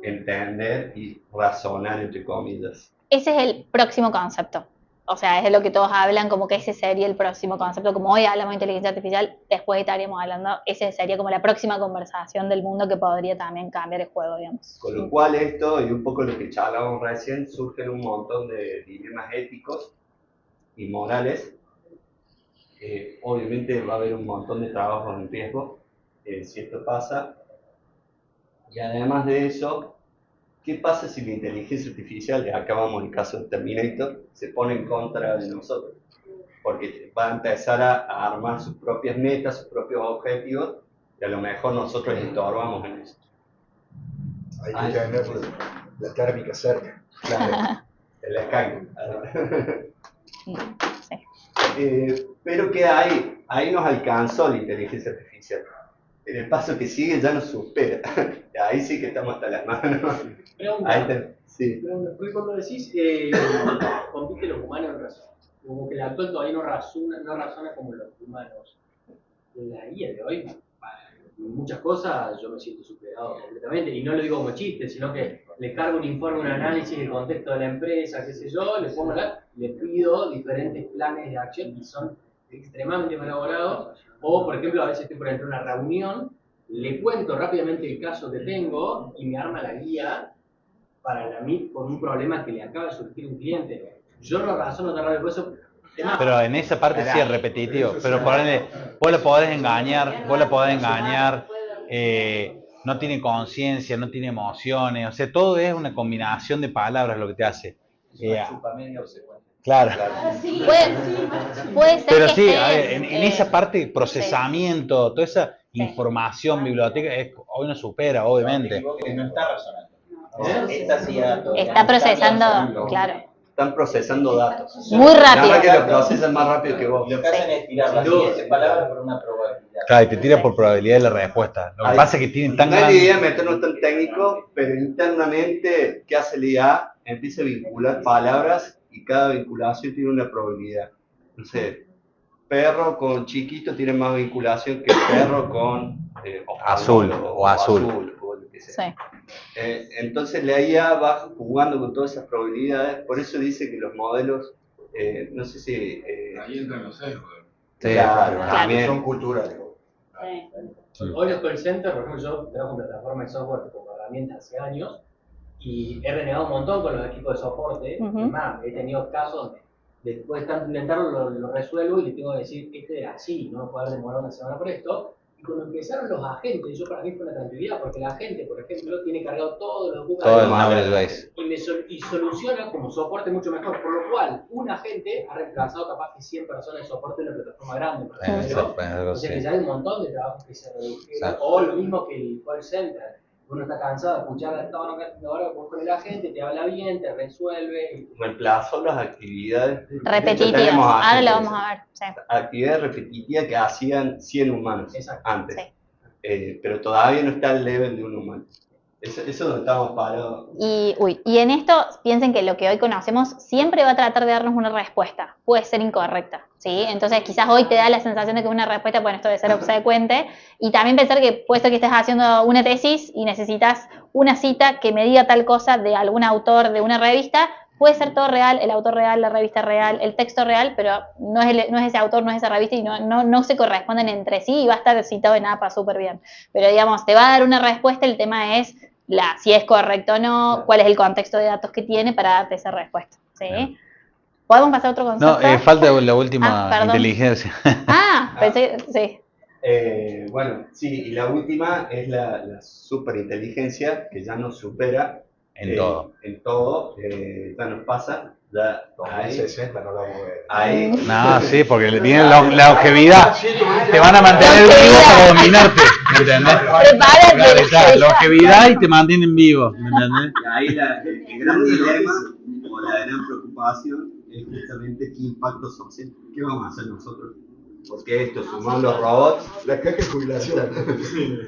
entender y razonar, entre comillas. Ese es el próximo concepto. O sea, es de lo que todos hablan, como que ese sería el próximo concepto. Como hoy hablamos de inteligencia artificial, después estaríamos hablando, ese sería como la próxima conversación del mundo que podría también cambiar el juego, digamos. Con lo cual esto, y un poco lo que charlábamos recién, surgen un montón de dilemas éticos y morales. Obviamente va a haber un montón de trabajos en riesgo si esto pasa. Y además de eso, ¿qué pasa si la inteligencia artificial, y acá vamos el caso de Terminator, se pone en contra de nosotros? Porque va a empezar a armar sus propias metas, sus propios objetivos, y a lo mejor nosotros le estorbamos en eso. Hay que tener la térmica cerca. Claro, el Skype. Sí. Pero ¿qué hay? Ahí nos alcanzó la inteligencia artificial. En el paso que sigue ya nos supera. Ahí sí que estamos hasta las manos. Ahí sí. Porque cuando decís compite los humanos en razón, como que el actual todavía no razona como los humanos. En la IA de hoy, muchas cosas yo me siento superado completamente, y no lo digo como chiste, sino que le cargo un informe, un análisis del contexto de la empresa, qué sé yo, le pido diferentes planes de acción y son extremadamente mal elaborados, o por ejemplo a veces estoy por entrar a una reunión, le cuento rápidamente el caso que tengo y me arma la guía para la MIT con un problema que le acaba de surgir un cliente. Yo no razono tan rápido, por eso. Pero en esa parte sí es repetitivo. Pero ponele, vos la podés engañar, no tiene conciencia, no tiene emociones, o sea, todo es una combinación de palabras lo que te hace. Chupamedia obsecuente. Claro. Puede ser Pero que sí, esté, a ver, en esa parte, procesamiento, toda esa información, biblioteca, hoy nos supera, obviamente. No está razonando. Esta sí está procesando, claro. Están procesando datos. Muy Nada rápido. más que lo procesan más rápido que vos. Lo que hacen es tirar las 10 palabras por una probabilidad. Claro, y te tira por probabilidad de la respuesta. Lo que pasa es que tienen tan No hay grande... idea de meternos tan técnico, pero internamente, ¿qué hace la IA? Empieza a vincular palabras y cada vinculación tiene una probabilidad. No sé, perro con chiquito tiene más vinculación que perro con Azul o azul. O lo que sea. Sí. Entonces la IA va jugando con todas esas probabilidades, por eso dice que los modelos, no sé si... Ahí entran los sesgos. Sí, claro, claro. también. Son culturales. Hoy los call centers, por ejemplo, yo trabajo en plataformas de software como herramientas hace años y he renegado un montón con los equipos de soporte. Ujú. Además, he tenido casos donde después de tanto intentarlo lo resuelvo y le tengo que decir, este era así, no me puede haber demorado una semana por esto. Y cuando empezaron los agentes, yo para mí fue una tranquilidad, porque la agente, por ejemplo, tiene cargado todos los bugs Todo el knowledge base. y soluciona como soporte mucho mejor, por lo cual un agente ha reemplazado capaz que 100 personas de soporte en una plataforma grande, por ejemplo. O sea que ya hay un montón de trabajos que se redujeron, Exacto. o lo mismo que el call center. Uno está cansado de escuchar ahora con el agente, te habla bien, te resuelve. Reemplazó las actividades Repetitivas. tenemos Ahora agentes. lo vamos a ver. Sí. Actividades repetitivas que hacían 100 humanos Exacto. antes. Sí. Pero todavía no está al level de un humano. Eso es donde estamos parados. Y en esto piensen que lo que hoy conocemos siempre va a tratar de darnos una respuesta. Puede ser incorrecta, ¿sí? Entonces quizás hoy te da la sensación de que una respuesta, bueno, esto de ser obsecuente. Y también pensar que puede ser que estés haciendo una tesis y necesitas una cita que me diga tal cosa de algún autor de una revista. Puede ser todo real, el autor real, la revista real, el texto real, pero no es ese autor, no es esa revista y no se corresponden entre sí y va a estar citado en APA súper bien. Pero digamos, te va a dar una respuesta, el tema es si es correcto o no, cuál es el contexto de datos que tiene para darte esa respuesta. ¿Sí? ¿Podemos pasar a otro concepto? No, falta la última perdón. inteligencia. Pensé, sí. Bueno, sí, y la última es la superinteligencia que ya nos supera En todo. En todo, ya nos pasa. Ya, ahí, 2060 no lo vamos a ver. ahí. No, sí, porque tienen la longevidad. Te van a mantener vivo para dominarte. ¿Me entendés? Prepárate. Claro, longevidad y te mantienen vivo. ¿Me entendés? Y ahí el gran dilema o la gran preocupación es justamente qué impacto social, qué vamos a hacer nosotros. Porque esto, sumado a los robots, La caja de jubilación.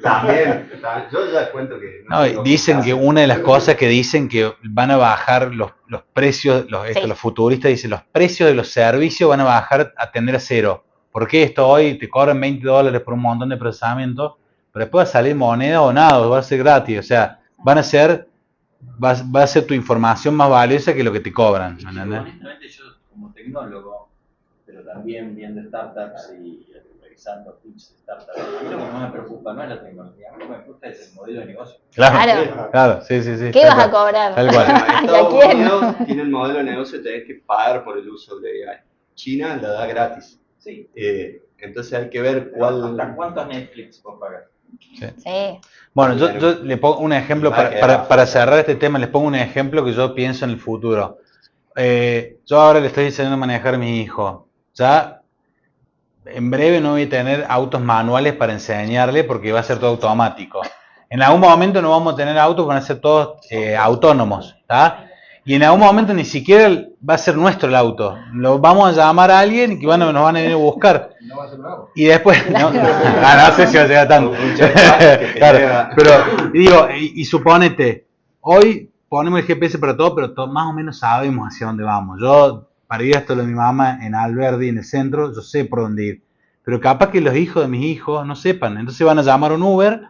también, yo ya cuento que... No, tengo dicen que casa. una de las cosas que dicen que van a bajar los precios, Sí. los futuristas dicen los precios de los servicios van a bajar a tender a cero. Porque esto hoy te cobran $20 por un montón de procesamiento, pero después va a salir moneda o nada, va a ser gratis. O sea, va a ser tu información más valiosa que lo que te cobran. ¿Me entendés? Honestamente, yo como tecnólogo, pero también viendo startups y revisando pitch de startups, a mí lo que más me preocupa no es la tecnología, a mí lo que me preocupa es el modelo de negocio. Claro, sí. ¿Qué tal vas a cual, cobrar? tal cual. Bueno, ¿Y a Estados quién? Unidos tiene el modelo de negocio de tener que pagar por el uso de AI. China la da gratis. Sí. Entonces hay que ver ¿Hasta cuántos Netflix vos pagas? Sí. Bueno, yo le pongo un ejemplo para cerrar este tema, les pongo un ejemplo que yo pienso en el futuro. Yo ahora le estoy enseñando a manejar a mi hijo. Ya en breve no voy a tener autos manuales para enseñarle porque va a ser todo automático. En algún momento no vamos a tener autos, van a ser todos autónomos, ¿tá? Y en algún momento ni siquiera va a ser nuestro el auto. Lo vamos a llamar a alguien que nos van a venir a buscar. No va a ser bravo. Y después, no sé si va a llegar tanto. Claro, pero digo, y suponete, hoy ponemos el GPS para todo, pero más o menos sabemos hacia dónde vamos. Yo, para ir hasta lo de mi mamá en Alberdi, en el centro, yo sé por dónde ir. Pero capaz que los hijos de mis hijos no sepan. Entonces van a llamar a un Uber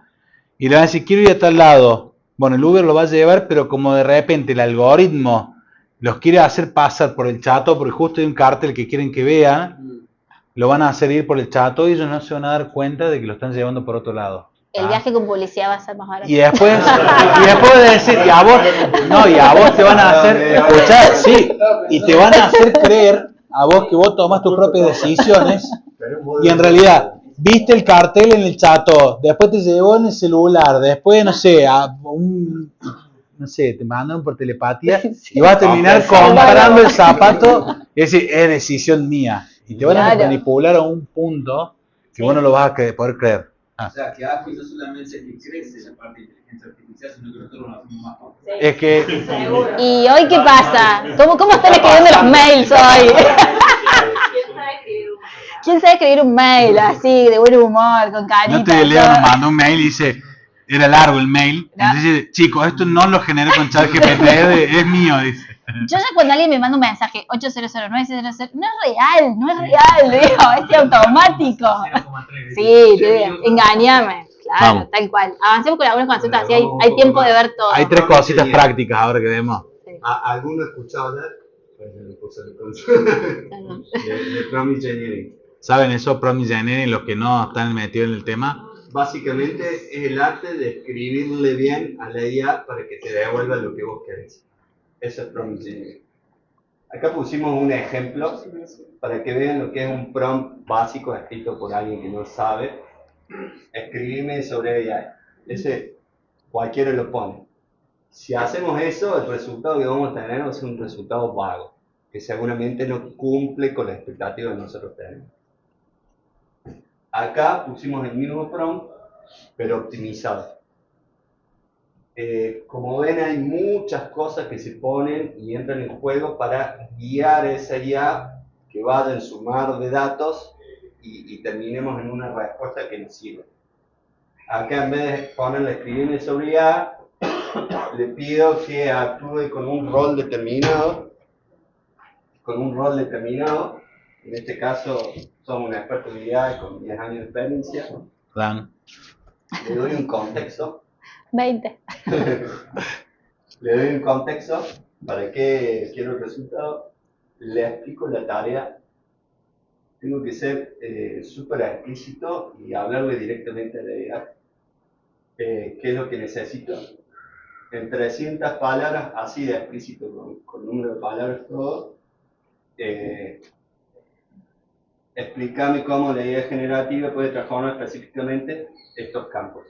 y le van a decir, quiero ir a tal lado. Bueno, el Uber lo va a llevar, pero como de repente el algoritmo los quiere hacer pasar por el chato, porque justo hay un cartel que quieren que vean, lo van a hacer ir por el chato y ellos no se van a dar cuenta de que lo están llevando por otro lado. El viaje con publicidad va a ser más barato. Y después de decir, y a vos te van a hacer, escuchar, sí, y te van a hacer creer a vos que vos tomás tus propias decisiones y en realidad viste el cartel en el chato, después te llevó en el celular, después no sé, te mandan por telepatía y vas a terminar comprando el zapato, es decir, es decisión mía. Y te van a manipular a un punto que vos no lo vas a poder creer. O sea, que API no solamente es que crece la parte de inteligencia artificial, sino que nosotros lo hacemos más fácil. Es que... ¿Y hoy qué pasa? ¿Cómo están escribiendo los mails hoy? ¿Quién sabe escribir un mail así, de buen humor, con cariño? No te leo, nos mandó un mail y dice, era largo el mail, entonces dice, chicos, esto no lo generé con ChatGPT, es mío, dice. Yo ya cuando alguien me manda un mensaje 800-900, no es real, digo, es automático. 0,3. Sí, engañame, claro, Vamos. tal cual. Avancemos con algunos conceptos así, hay tiempo de ver todo. Hay 3 cositas prácticas ahora que vemos. ¿Alguno escuchaba hablar? Pues le puse el concepto de prompt engineering. ¿Saben eso? Prompt Engineering, los que no están metidos en el tema. Básicamente es el arte de escribirle bien a la IA para que te devuelva lo que vos querés. Eso es prompt engineering. Acá pusimos un ejemplo para que vean lo que es un prompt básico escrito por alguien que no sabe. Escribime sobre AI. Ese cualquiera lo pone. Si hacemos eso, el resultado que vamos a tener es un resultado vago, que seguramente no cumple con la expectativa que nosotros tenemos. Acá pusimos el mismo prompt, pero optimizado. Como ven, hay muchas cosas que se ponen y entran en juego para guiar esa IA que vaya en su mar de datos y terminemos en una respuesta que nos sirva. Acá en vez de ponerle escribirme sobre IA, le pido que actúe con un rol determinado. En este caso, somos un experto en IA con 10 años de experiencia. Dan. Le doy un contexto. 20. Le doy un contexto para qué quiero el resultado. Le explico la tarea. Tengo que ser súper explícito y hablarle directamente a la IA. ¿Qué es lo que necesito? En 300 palabras, así de explícito, con número de palabras todo. Explícame cómo la IA generativa puede transformar específicamente estos campos.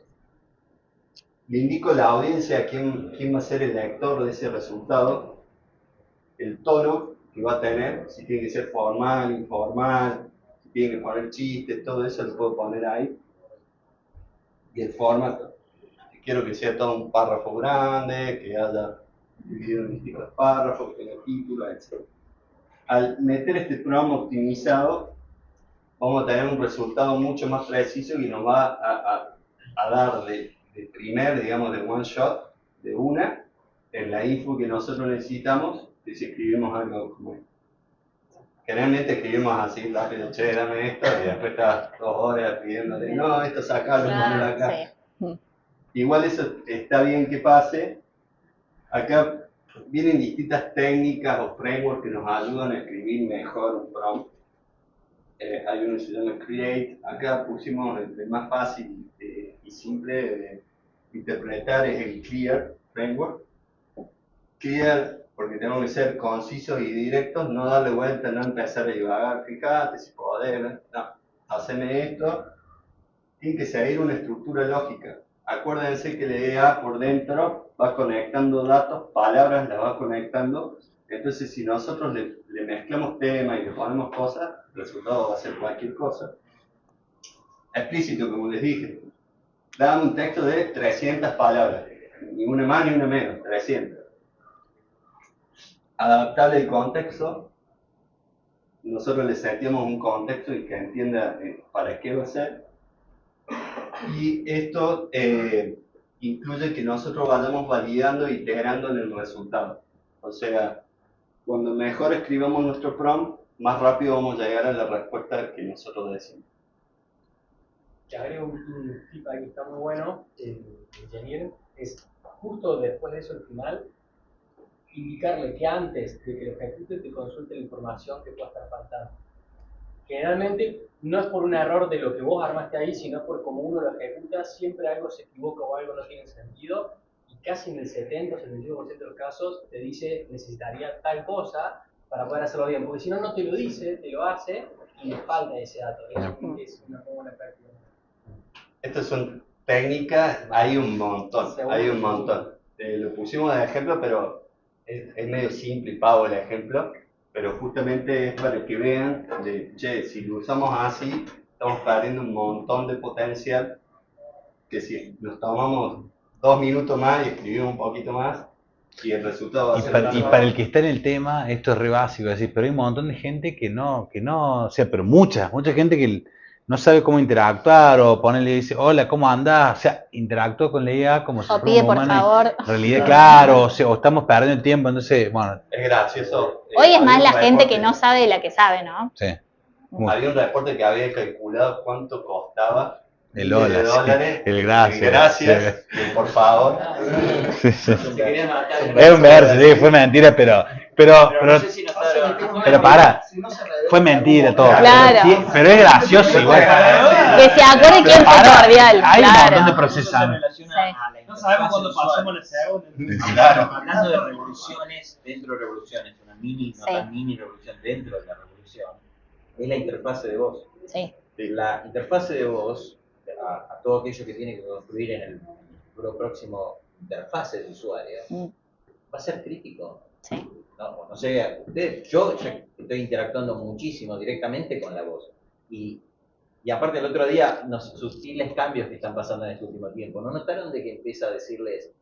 Le indico a la audiencia quién va a ser el lector de ese resultado, el tono que va a tener, si tiene que ser formal, informal, si tiene que poner chistes, todo eso lo puedo poner ahí. Y el formato. Quiero que sea todo un párrafo grande, que haya dividido en distintos párrafos, que tenga título, etc. Al meter este programa optimizado, vamos a tener un resultado mucho más preciso y nos va a dar de primer, digamos, de one shot, de una, en la info que nosotros necesitamos, que si escribimos algo como esto. Generalmente escribimos así, rápido, che, dame esto, y después estás 2 horas pidiéndole, no, esto sacalo, ponelo acá. Sí. Igual eso está bien que pase. Acá vienen distintas técnicas o frameworks que nos ayudan a escribir mejor un prompt. Hay uno que se llama Create. Acá pusimos el más fácil y simple de interpretar, es el Clear framework. Clear porque tenemos que ser concisos y directos, no darle vuelta, no empezar a divagar, fíjate si podés, no, haceme esto. Tiene que seguir una estructura lógica. Acuérdense que la idea por dentro va conectando datos, palabras las va conectando. Entonces, si nosotros le mezclamos temas y le ponemos cosas, el resultado va a ser cualquier cosa. Explícito, como les dije. Dame un texto de 300 palabras. Ni una más ni una menos, 300. Adaptable al contexto. Nosotros le seteamos un contexto y que entienda para qué va a ser. Y esto incluye que nosotros vayamos validando e integrando en el resultado. O sea, cuando mejor escribamos nuestro prompt, más rápido vamos a llegar a la respuesta que nosotros decimos. Te agrego un tip ahí que está muy bueno, ingeniero, es justo después de eso al final, indicarle que antes de que lo ejecute te consulte la información que pueda estar faltando. Generalmente no es por un error de lo que vos armaste ahí, sino por cómo uno lo ejecuta, siempre algo se equivoca o algo no tiene sentido, y casi en el 70 o 75% de los casos te dice necesitaría tal cosa para poder hacerlo bien, porque si no, no te lo dice, te lo hace y le falta ese dato. Eso es una muy buena práctica. Estas son técnicas, hay un montón, lo pusimos de ejemplo, pero es medio simple y pavo el ejemplo, pero justamente es para que vean, che, si lo usamos así, estamos perdiendo un montón de potencial, que si nos tomamos 2 minutos más y escribimos un poquito más, y el resultado va a ser... Y para el que está en el tema, esto es re básico, es decir, pero hay un montón de gente que no, o sea, pero mucha gente que no sabe cómo interactuar o ponerle y dice, hola, ¿cómo andás? O sea, interactúa con la IA como si O fuera pide un por humano. favor. En realidad, claro, o estamos perdiendo el tiempo, entonces, bueno. Es gracioso. Hoy es más había la un gente reporte- que no sabe de la que sabe, ¿no? Sí. Había un reporte que había calculado cuánto costaba El miles de hola, dólares, sí. El gracias. gracias, y el por favor. Sí, sí. Se querían matar. Es un verso, sí, fue mentira, pero No sé si notaron. pero para, fue mentira todo. Claro. Sí, pero es gracioso igual. Que se acuerde quién fue Para, cordial. hay un montón de Claro. procesos. Sí. No sabemos cuándo pasamos la segunda. Claro. Hablando de revoluciones dentro de revoluciones, una mini, no Sí. tan mini revolución dentro de la revolución, es la interfase de voz. Sí. La interfase de voz, a todo aquello que tiene que construir en el próximo interfase de usuario, va a ser crítico. Sí. No sé, ustedes, yo ya estoy interactuando muchísimo directamente con la voz. Y aparte el otro día, los sutiles cambios que están pasando en este último tiempo, ¿no notaron de que empieza a decirles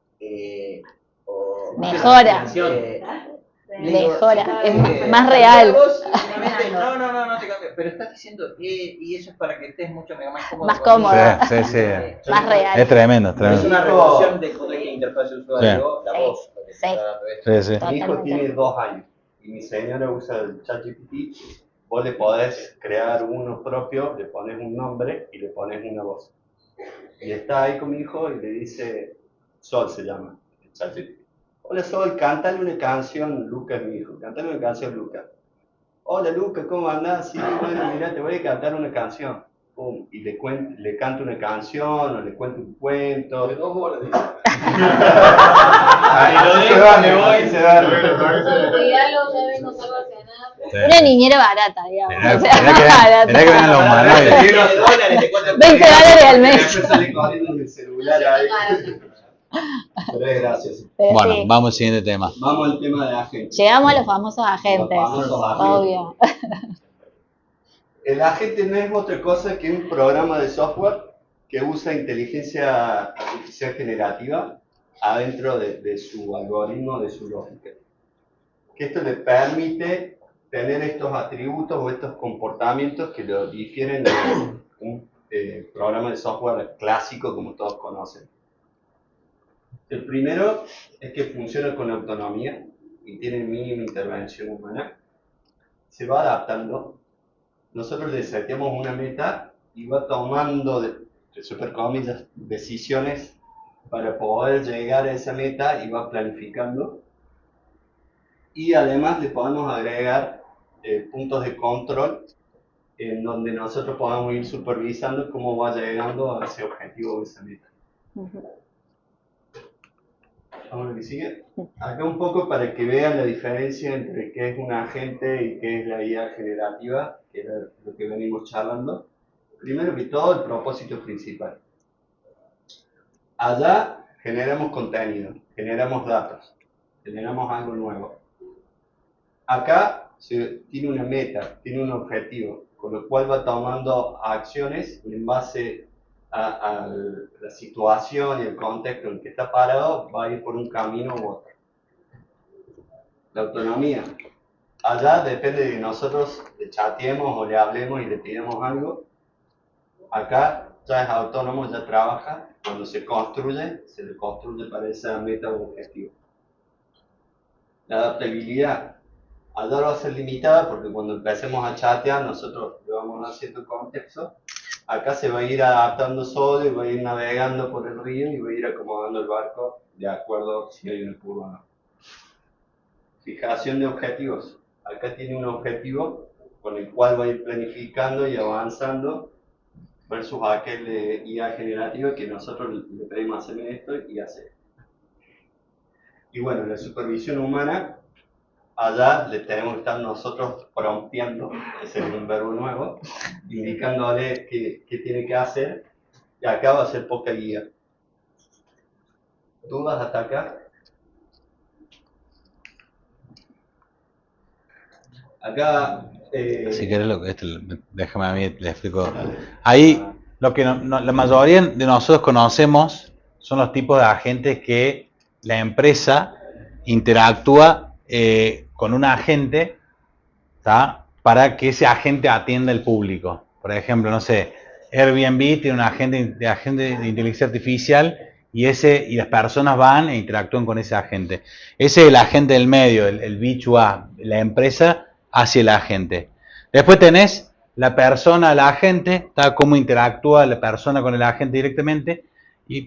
Mejora. Mejora, es más real. No te cambies, pero estás diciendo, y eso es para que estés mucho más cómodo. Más cómodo. Sí. Más real. Es tremendo, Es una revolución de tiene interfaz de usuario, la Sí. voz. Lo que Sí. está dando esto. Sí, sí. Mi hijo Totalmente. tiene 2 años y mi señora usa el ChatGPT. Vos le podés crear uno propio, le pones un nombre y le pones una voz. Y está ahí con mi hijo y le dice, Sol se llama, el ChatGPT. Hola Sol, cántale una canción, Lucas, mi hijo, cántale una canción, Lucas. Hola Lucas, ¿cómo andás? Sí, bueno, mira, te voy a cantar una canción. Pum, y le canto una canción o le cuento un cuento. De 2 horas, dice. Ahí lo se dejo, van, me voy. ahí se van. Una niñera barata, digamos. Mirá, O sea, mirá que vengan los humanoides. $20 al mes. Después sale corriendo en el celular ahí. Pero es gracioso. Pero Bueno, sí. vamos al siguiente tema. Vamos al tema de agentes. Llegamos a los famosos agentes. Los famosos agentes. Obvio. El agente no es otra cosa que un programa de software que usa inteligencia artificial generativa adentro de su algoritmo, de su lógica. Que esto le permite tener estos atributos o estos comportamientos que lo difieren de un programa de software clásico como todos conocen. El primero es que funciona con autonomía y tiene mínima intervención humana. Se va adaptando. Nosotros le seteamos una meta y va tomando, de super comillas, decisiones para poder llegar a esa meta y va planificando. Y además le podemos agregar puntos de control en donde nosotros podamos ir supervisando cómo va llegando a ese objetivo o esa meta. Vamos a lo que sigue. Acá un poco para que vean la diferencia entre qué es un agente y qué es la IA generativa, que era lo que venimos charlando. Primero que todo, el propósito principal. Allá generamos contenido, generamos datos, generamos algo nuevo. Acá tiene una meta, tiene un objetivo, con lo cual va tomando acciones en base a la situación y el contexto en que está parado, va a ir por un camino u otro. La autonomía. Allá depende de que nosotros le chateemos o le hablemos y le pidamos algo. Acá ya es autónomo, ya trabaja. Cuando se construye, se le construye para esa meta o objetivo. La adaptabilidad. Allá va a ser limitada porque cuando empecemos a chatear, nosotros le vamos a dar cierto contexto. Acá se va a ir adaptando solo y va a ir navegando por el río y va a ir acomodando el barco de acuerdo si hay una curva o no. Fijación de objetivos. Acá tiene un objetivo con el cual va a ir planificando y avanzando versus aquel de IA generativa que nosotros le pedimos hacer esto y hacer. Y bueno, la supervisión humana, allá le tenemos que estar nosotros prompteando, ese es un verbo nuevo, indicándole qué tiene que hacer, y acá va a ser poca guía. ¿Dudas hasta acá? Acá... Si querés, déjame a mí, le explico. Ahí, lo que la mayoría de nosotros conocemos son los tipos de agentes que la empresa interactúa con un agente, ¿tá? Para que ese agente atienda al público. Por ejemplo, no sé, Airbnb tiene un agente de inteligencia artificial y las personas van e interactúan con ese agente. Ese es el agente del medio, el B2A, la empresa hacia el agente. Después tenés la persona, el agente, ¿tá? Cómo interactúa la persona con el agente directamente.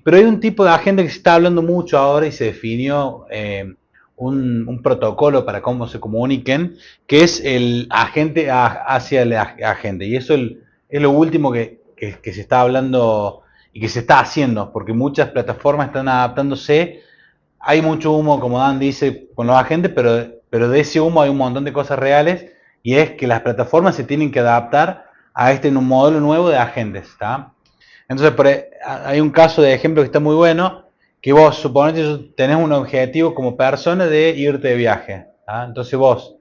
Pero hay un tipo de agente que se está hablando mucho ahora y se definió un protocolo para cómo se comuniquen, que es el agente hacia el agente. Y eso es lo último que se está hablando y que se está haciendo, porque muchas plataformas están adaptándose. Hay mucho humo, como Dan dice, con los agentes, pero de ese humo hay un montón de cosas reales, y es que las plataformas se tienen que adaptar a este modelo nuevo de agentes, ¿tá? Entonces, hay un caso de ejemplo que está muy bueno, que vos suponete tenés un objetivo como persona de irte de viaje, ¿tá? Entonces vos,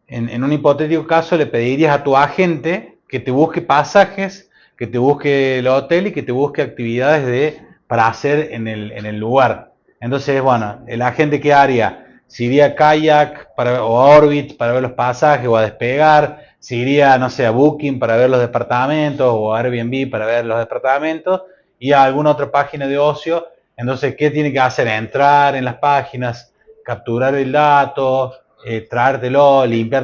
en un hipotético caso, le pedirías a tu agente que te busque pasajes, que te busque el hotel y que te busque actividades para hacer en el lugar. Entonces, bueno, el agente ¿qué haría? Si iría a Kayak o a Orbit para ver los pasajes o a Despegar, si iría, no sé, a Booking para ver los departamentos o a Airbnb para ver los departamentos y a alguna otra página de ocio. Entonces, ¿qué tiene que hacer? Entrar en las páginas, capturar el dato, traértelo,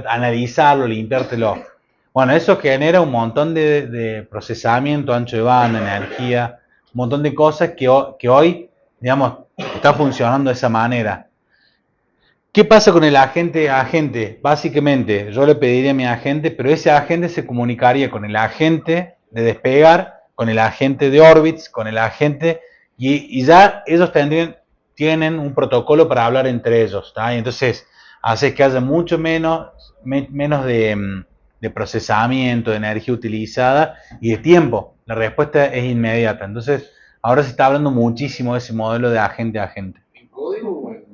analizarlo, limpiártelo. Bueno, eso genera un montón de procesamiento, ancho de banda, energía, un montón de cosas que hoy, digamos, está funcionando de esa manera. ¿Qué pasa con el agente a agente? Básicamente, yo le pediría a mi agente, pero ese agente se comunicaría con el agente de Despegar, con el agente de Orbitz, con el agente, y ya ellos tienen un protocolo para hablar entre ellos, ¿tá? Y entonces hace que haya mucho menos de procesamiento, de energía utilizada y de tiempo. La respuesta es inmediata. Entonces, ahora se está hablando muchísimo de ese modelo de agente a agente. ¿En código o en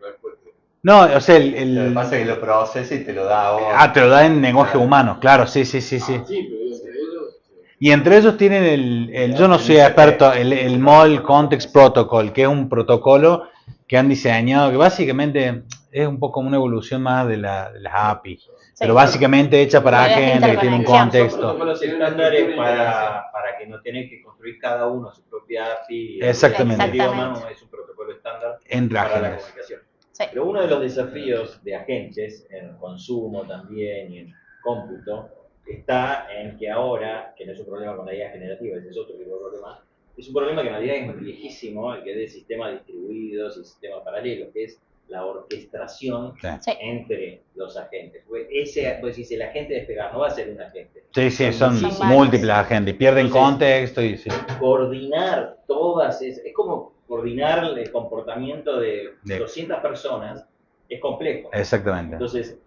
respuesta? No, o sea, Lo que pasa es que lo procesa y te lo da a vos. te lo da en lenguaje humano, claro, sí. Sí, pero entre ellos. Y entre ellos tienen yo no soy experto, el MOL Context Protocol, que es un protocolo que han diseñado, que básicamente es un poco una evolución más de las API, pero básicamente hecha para Para gente que tiene un interconexión. contexto. Son protocolos estándares para que no tenés que construir cada uno su propia API. Exactamente. El idioma es un protocolo estándar Entre para la agentes. comunicación. Sí. Pero uno de los desafíos de agentes, en consumo también y en cómputo, está en que ahora, que no es un problema con la IA generativa, ese es otro tipo de problema, es un problema que en realidad es viejísimo, el que es de sistemas distribuidos y sistemas paralelos, que es la orquestación Sí. entre los agentes. Pues si el agente Despegar no va a ser un agente. Sí, son varios. múltiples agentes, pierden Entonces, contexto y sí. Coordinar todas, es como coordinar el comportamiento de Sí. 200 personas, es complejo. Exactamente. Entonces,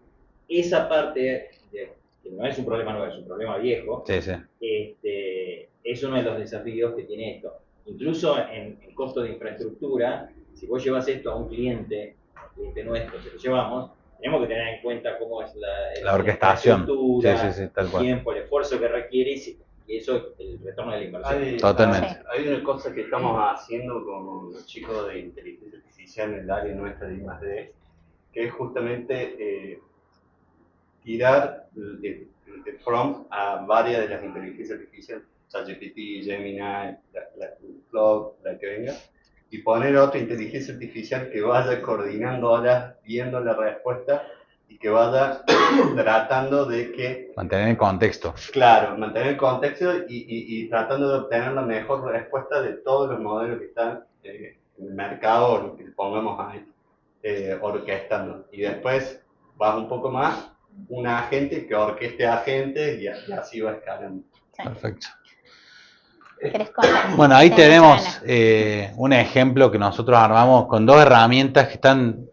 esa parte, que no es un problema nuevo, es un problema viejo, Sí. es uno de los desafíos que tiene esto. Incluso en costo de infraestructura, si vos llevas esto a un cliente nuestro, se lo llevamos, tenemos que tener en cuenta cómo es La orquestación. infraestructura, Sí, tal el cual. tiempo, el esfuerzo que requiere y eso, el retorno de la inversión. Totalmente. Hay una cosa que estamos haciendo con los chicos de inteligencia artificial en el área nuestra de I+D, que es justamente tirar el prompt a varias de las inteligencias artificiales, ChatGPT, Gemini, Claude, la que venga, y poner otra inteligencia artificial que vaya coordinándolas, viendo la respuesta y que vaya tratando de que... Mantener el contexto. Claro, mantener el contexto y tratando de obtener la mejor respuesta de todos los modelos que están en el mercado o lo que pongamos ahí, orquestando. Y después vas un poco más, un agente que orqueste agentes y así va escalando. Sí. Perfecto. ¿Querés contar? Bueno, ahí Sí, tenemos Ana. un ejemplo que nosotros armamos con dos herramientas que están,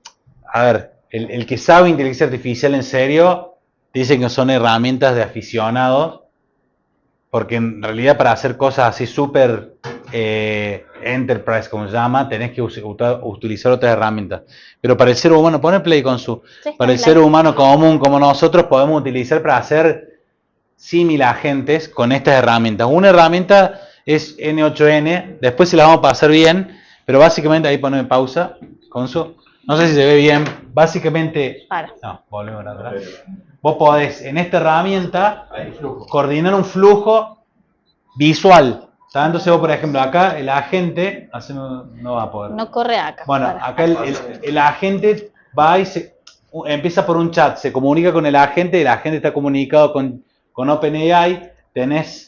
a ver, el que sabe inteligencia artificial en serio, dice que son herramientas de aficionados, porque en realidad para hacer cosas así súper enterprise, como se llama, tenés que utilizar otras herramientas. Pero para el ser humano, pone play con su, Sí, para el play. ser humano común como nosotros podemos utilizar para hacer similar agentes con estas herramientas. Una herramienta es N8N, después se la vamos a pasar bien, pero básicamente ahí poneme pausa, Consu. No sé si se ve bien, básicamente... Para. No, volvemos atrás. Vos podés en esta herramienta coordinar un flujo visual. ¿Tá? Entonces vos, por ejemplo, acá el agente, no va a poder. No corre acá. Bueno, para. acá el agente va y empieza por un chat, se comunica con el agente está comunicado con OpenAI, tenés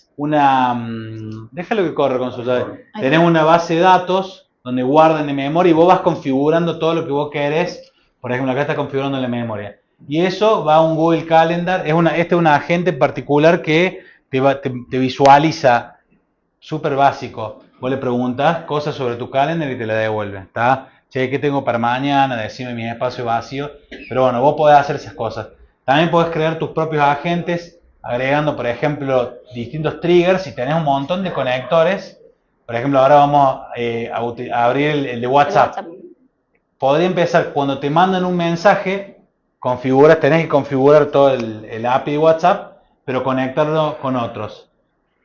déjalo que corra con su llave, tenés una base de datos donde guardan en memoria y vos vas configurando todo lo que vos querés, por ejemplo acá está configurando la memoria, y eso va a un Google Calendar, este es un agente particular que te visualiza, súper básico, vos le preguntás cosas sobre tu calendar y te la devuelve, ¿está? Che, ¿qué tengo para mañana? Decime mi espacio vacío, pero bueno, vos podés hacer esas cosas. También podés crear tus propios agentes, agregando, por ejemplo, distintos triggers. Si tenés un montón de conectores, por ejemplo, ahora vamos a abrir el de WhatsApp. Podría empezar cuando te mandan un mensaje, tenés que configurar todo el API de WhatsApp, pero conectarlo con otros.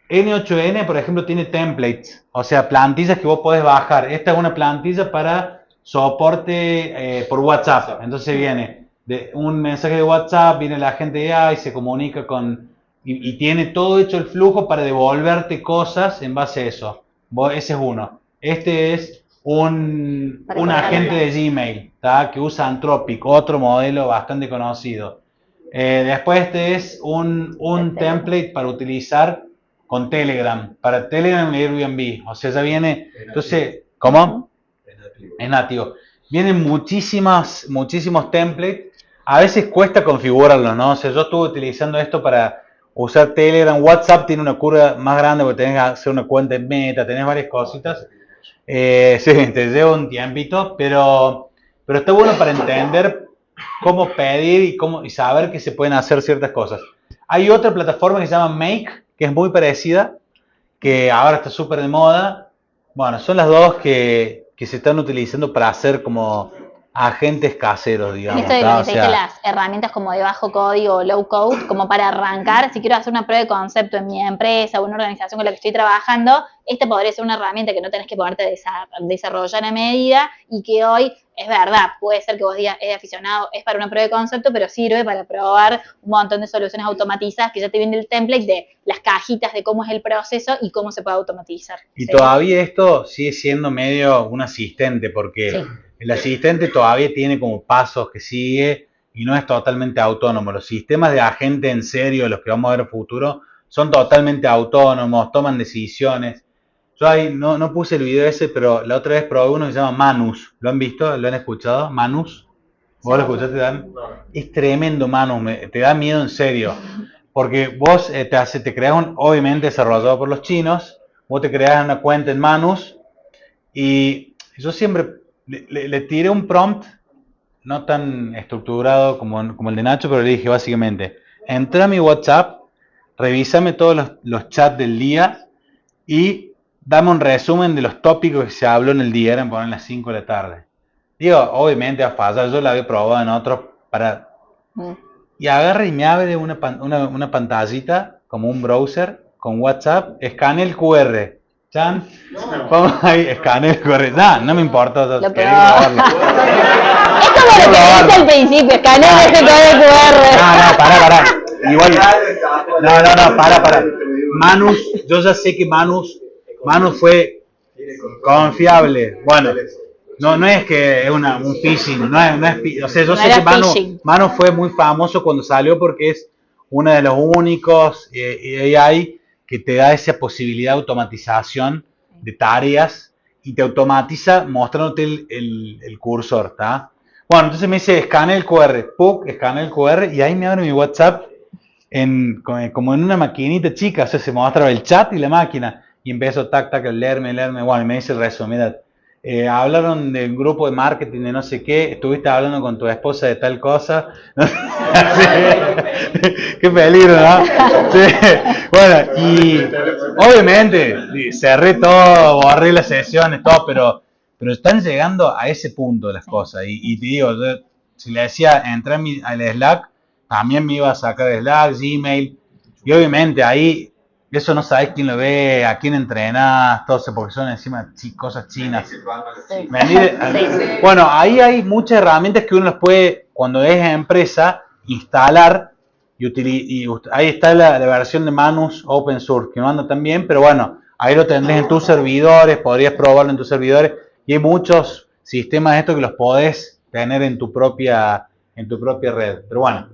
N8N, por ejemplo, tiene templates, o sea, plantillas que vos podés bajar. Esta es una plantilla para soporte por WhatsApp. Entonces viene de un mensaje de WhatsApp, viene la gente de AI, se comunica y tiene todo hecho el flujo para devolverte cosas en base a eso. Ese es uno. Este es Para un colocar agente de los Gmail, ¿tá? Que usa Anthropic, otro modelo bastante conocido. Después este es un template para utilizar con Telegram, para Telegram y Airbnb. O sea, ya viene, entonces, ¿cómo? Es nativo. Vienen muchísimos templates. A veces cuesta configurarlos, ¿no? O sea, yo estuve utilizando esto para usar Telegram. WhatsApp tiene una curva más grande porque tenés que hacer una cuenta en Meta, tenés varias cositas. Sí, te lleva un tiempito, pero está bueno para entender cómo pedir y saber que se pueden hacer ciertas cosas. Hay otra plataforma que se llama Make, que es muy parecida, que ahora está súper de moda. Bueno, son las dos que se están utilizando para hacer como agentes caseros, En digamos. esto de lo ¿tá? que O se dice sea, las herramientas como de bajo código o low code, como para arrancar, si quiero hacer una prueba de concepto en mi empresa o una organización con la que estoy trabajando, esta podría ser una herramienta que no tenés que ponerte a desarrollar a medida y que hoy, es verdad, puede ser que vos digas, es aficionado, es para una prueba de concepto, pero sirve para probar un montón de soluciones automatizadas que ya te viene el template de las cajitas de cómo es el proceso y cómo se puede automatizar. y ¿sí? todavía esto sigue siendo medio un asistente, porque Sí. el asistente todavía tiene como pasos que sigue y no es totalmente autónomo. Los sistemas de agente en serio, los que vamos a ver en el futuro, son totalmente autónomos, toman decisiones. Yo ahí no puse el video ese, pero la otra vez probé uno que se llama Manus. ¿Lo han visto? ¿Lo han escuchado? Manus. ¿Vos lo escuchaste, Dan? Es tremendo, Manus. Te da miedo en serio. Porque vos te creas obviamente desarrollado por los chinos, vos te creas una cuenta en Manus y yo siempre le tiré un prompt no tan estructurado como el de Nacho, pero le dije básicamente, entra a mi WhatsApp, revísame todos los chats del día y dame un resumen de los tópicos que se habló en el día, eran poner las 5 de la tarde. Digo, obviamente va a fallar, yo la había probado en otros para... Y agarra y me abre una pantallita, como un browser, con WhatsApp, escanea el QR. Chan, pongo ahí, escanea el QR. No me importa, Lo quería probó. probarlo. Es como lo que dice al principio, escanea ese código QR. No, pará. Igual. No, pará. Manus, yo ya sé que Manus fue confiable. Bueno, no es que es un phishing, o sea, yo No sé era que phishing. Manus fue muy famoso cuando salió porque es uno de los únicos AI que te da esa posibilidad de automatización de tareas y te automatiza mostrándote el cursor, ¿está? Bueno, entonces me dice, escanea el QR, escanea el QR y ahí me abre mi WhatsApp como en una maquinita chica, o sea, se mostraba el chat y la máquina y empezó tac, a leerme, bueno, y me dice el resumen, mira, hablaron del grupo de marketing de no sé qué, estuviste hablando con tu esposa de tal cosa, qué peligro, ¿no? Sí. Bueno, y obviamente cerré todo, borré las sesiones, todo, pero están llegando a ese punto las cosas, y te digo, yo, si le decía, entré al Slack, también me iba a sacar Slack, Gmail, y obviamente ahí, eso no sabés quién lo ve, a quién entrenás, todo eso, porque son encima cosas chinas. Sí. Bueno, ahí hay muchas herramientas que uno las puede, cuando es empresa, instalar, y ahí está la versión de Manus Open Source, que no anda tan bien, pero bueno, ahí lo tendrás en tus servidores, podrías probarlo en tus servidores, y hay muchos sistemas de estos que los podés tener en tu propia red. Pero bueno,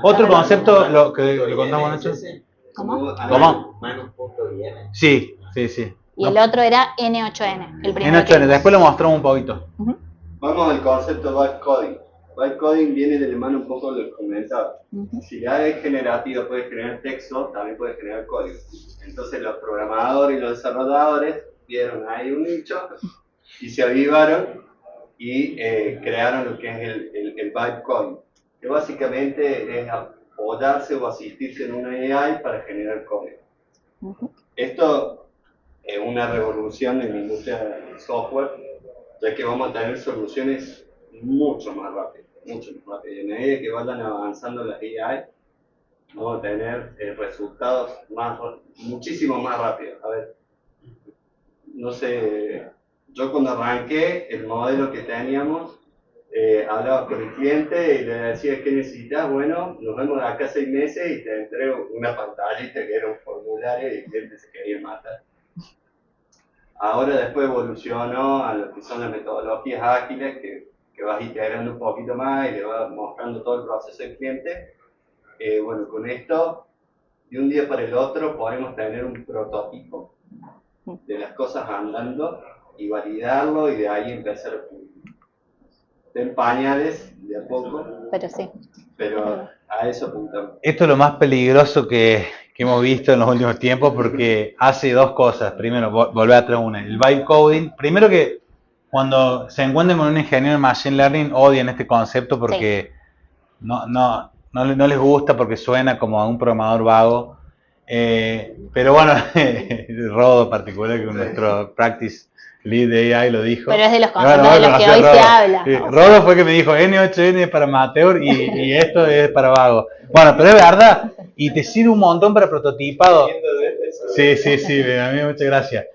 otro concepto, lo que le contamos, Nacho. ¿Cómo? ¿Cómo? Manus.im. Sí. Y el otro era N8N, el primero. N8N, después lo mostramos un poquito. Vamos al concepto de byte coding. Byte coding viene de la mano un poco de lo que comentaba. Si la es generativa, puede generar texto, también puede generar código. Entonces los programadores y los desarrolladores vieron ahí un nicho y se avivaron y crearon lo que es el byte coding, que básicamente es apoyarse o asistirse en una AI para generar código. Esto es una revolución en la industria del software, ya que vamos a tener soluciones mucho más rápidas. Y a medida que vayan avanzando las AI, vamos a tener resultados muchísimo más rápidos. A ver, no sé, yo cuando arranqué el modelo que teníamos, hablaba con el cliente y le decía, ¿qué necesitas? Bueno, nos vemos de acá 6 meses y te entrego una pantallita que era un formulario y el cliente se quería matar. Ahora después evolucionó a lo que son las metodologías ágiles, que vas iterando un poquito más y le vas mostrando todo el proceso del cliente. Bueno, con esto, de un día para el otro, podemos tener un prototipo de las cosas andando y validarlo y de ahí empezar a tener pañales de a poco, Pero sí. pero a eso apuntamos. Esto es lo más peligroso que hemos visto en los últimos tiempos porque hace dos cosas. Primero, volver atrás una. El vibe coding. Primero que cuando se encuentran con un ingeniero en Machine Learning odian este concepto porque no les gusta porque suena como a un programador vago. Pero bueno, Rodo en particular, que nuestro practice lead de AI lo dijo. Pero es de los Bueno, conceptos de los que hoy se habla. Sí, Rodo fue que me dijo N8N es para amateur y esto es para vago. Bueno, pero es verdad, y te sirve un montón para prototipado. Sí, a mí muchas gracias.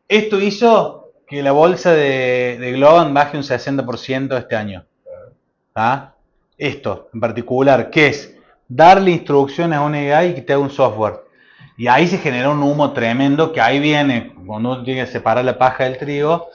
Esto hizo que la bolsa de Globant baje un 60% este año. ¿Ah? Esto en particular, que es darle instrucciones a una AI que te haga un software. Y ahí se genera un humo tremendo, que ahí viene, cuando uno tiene que separar la paja del trigo,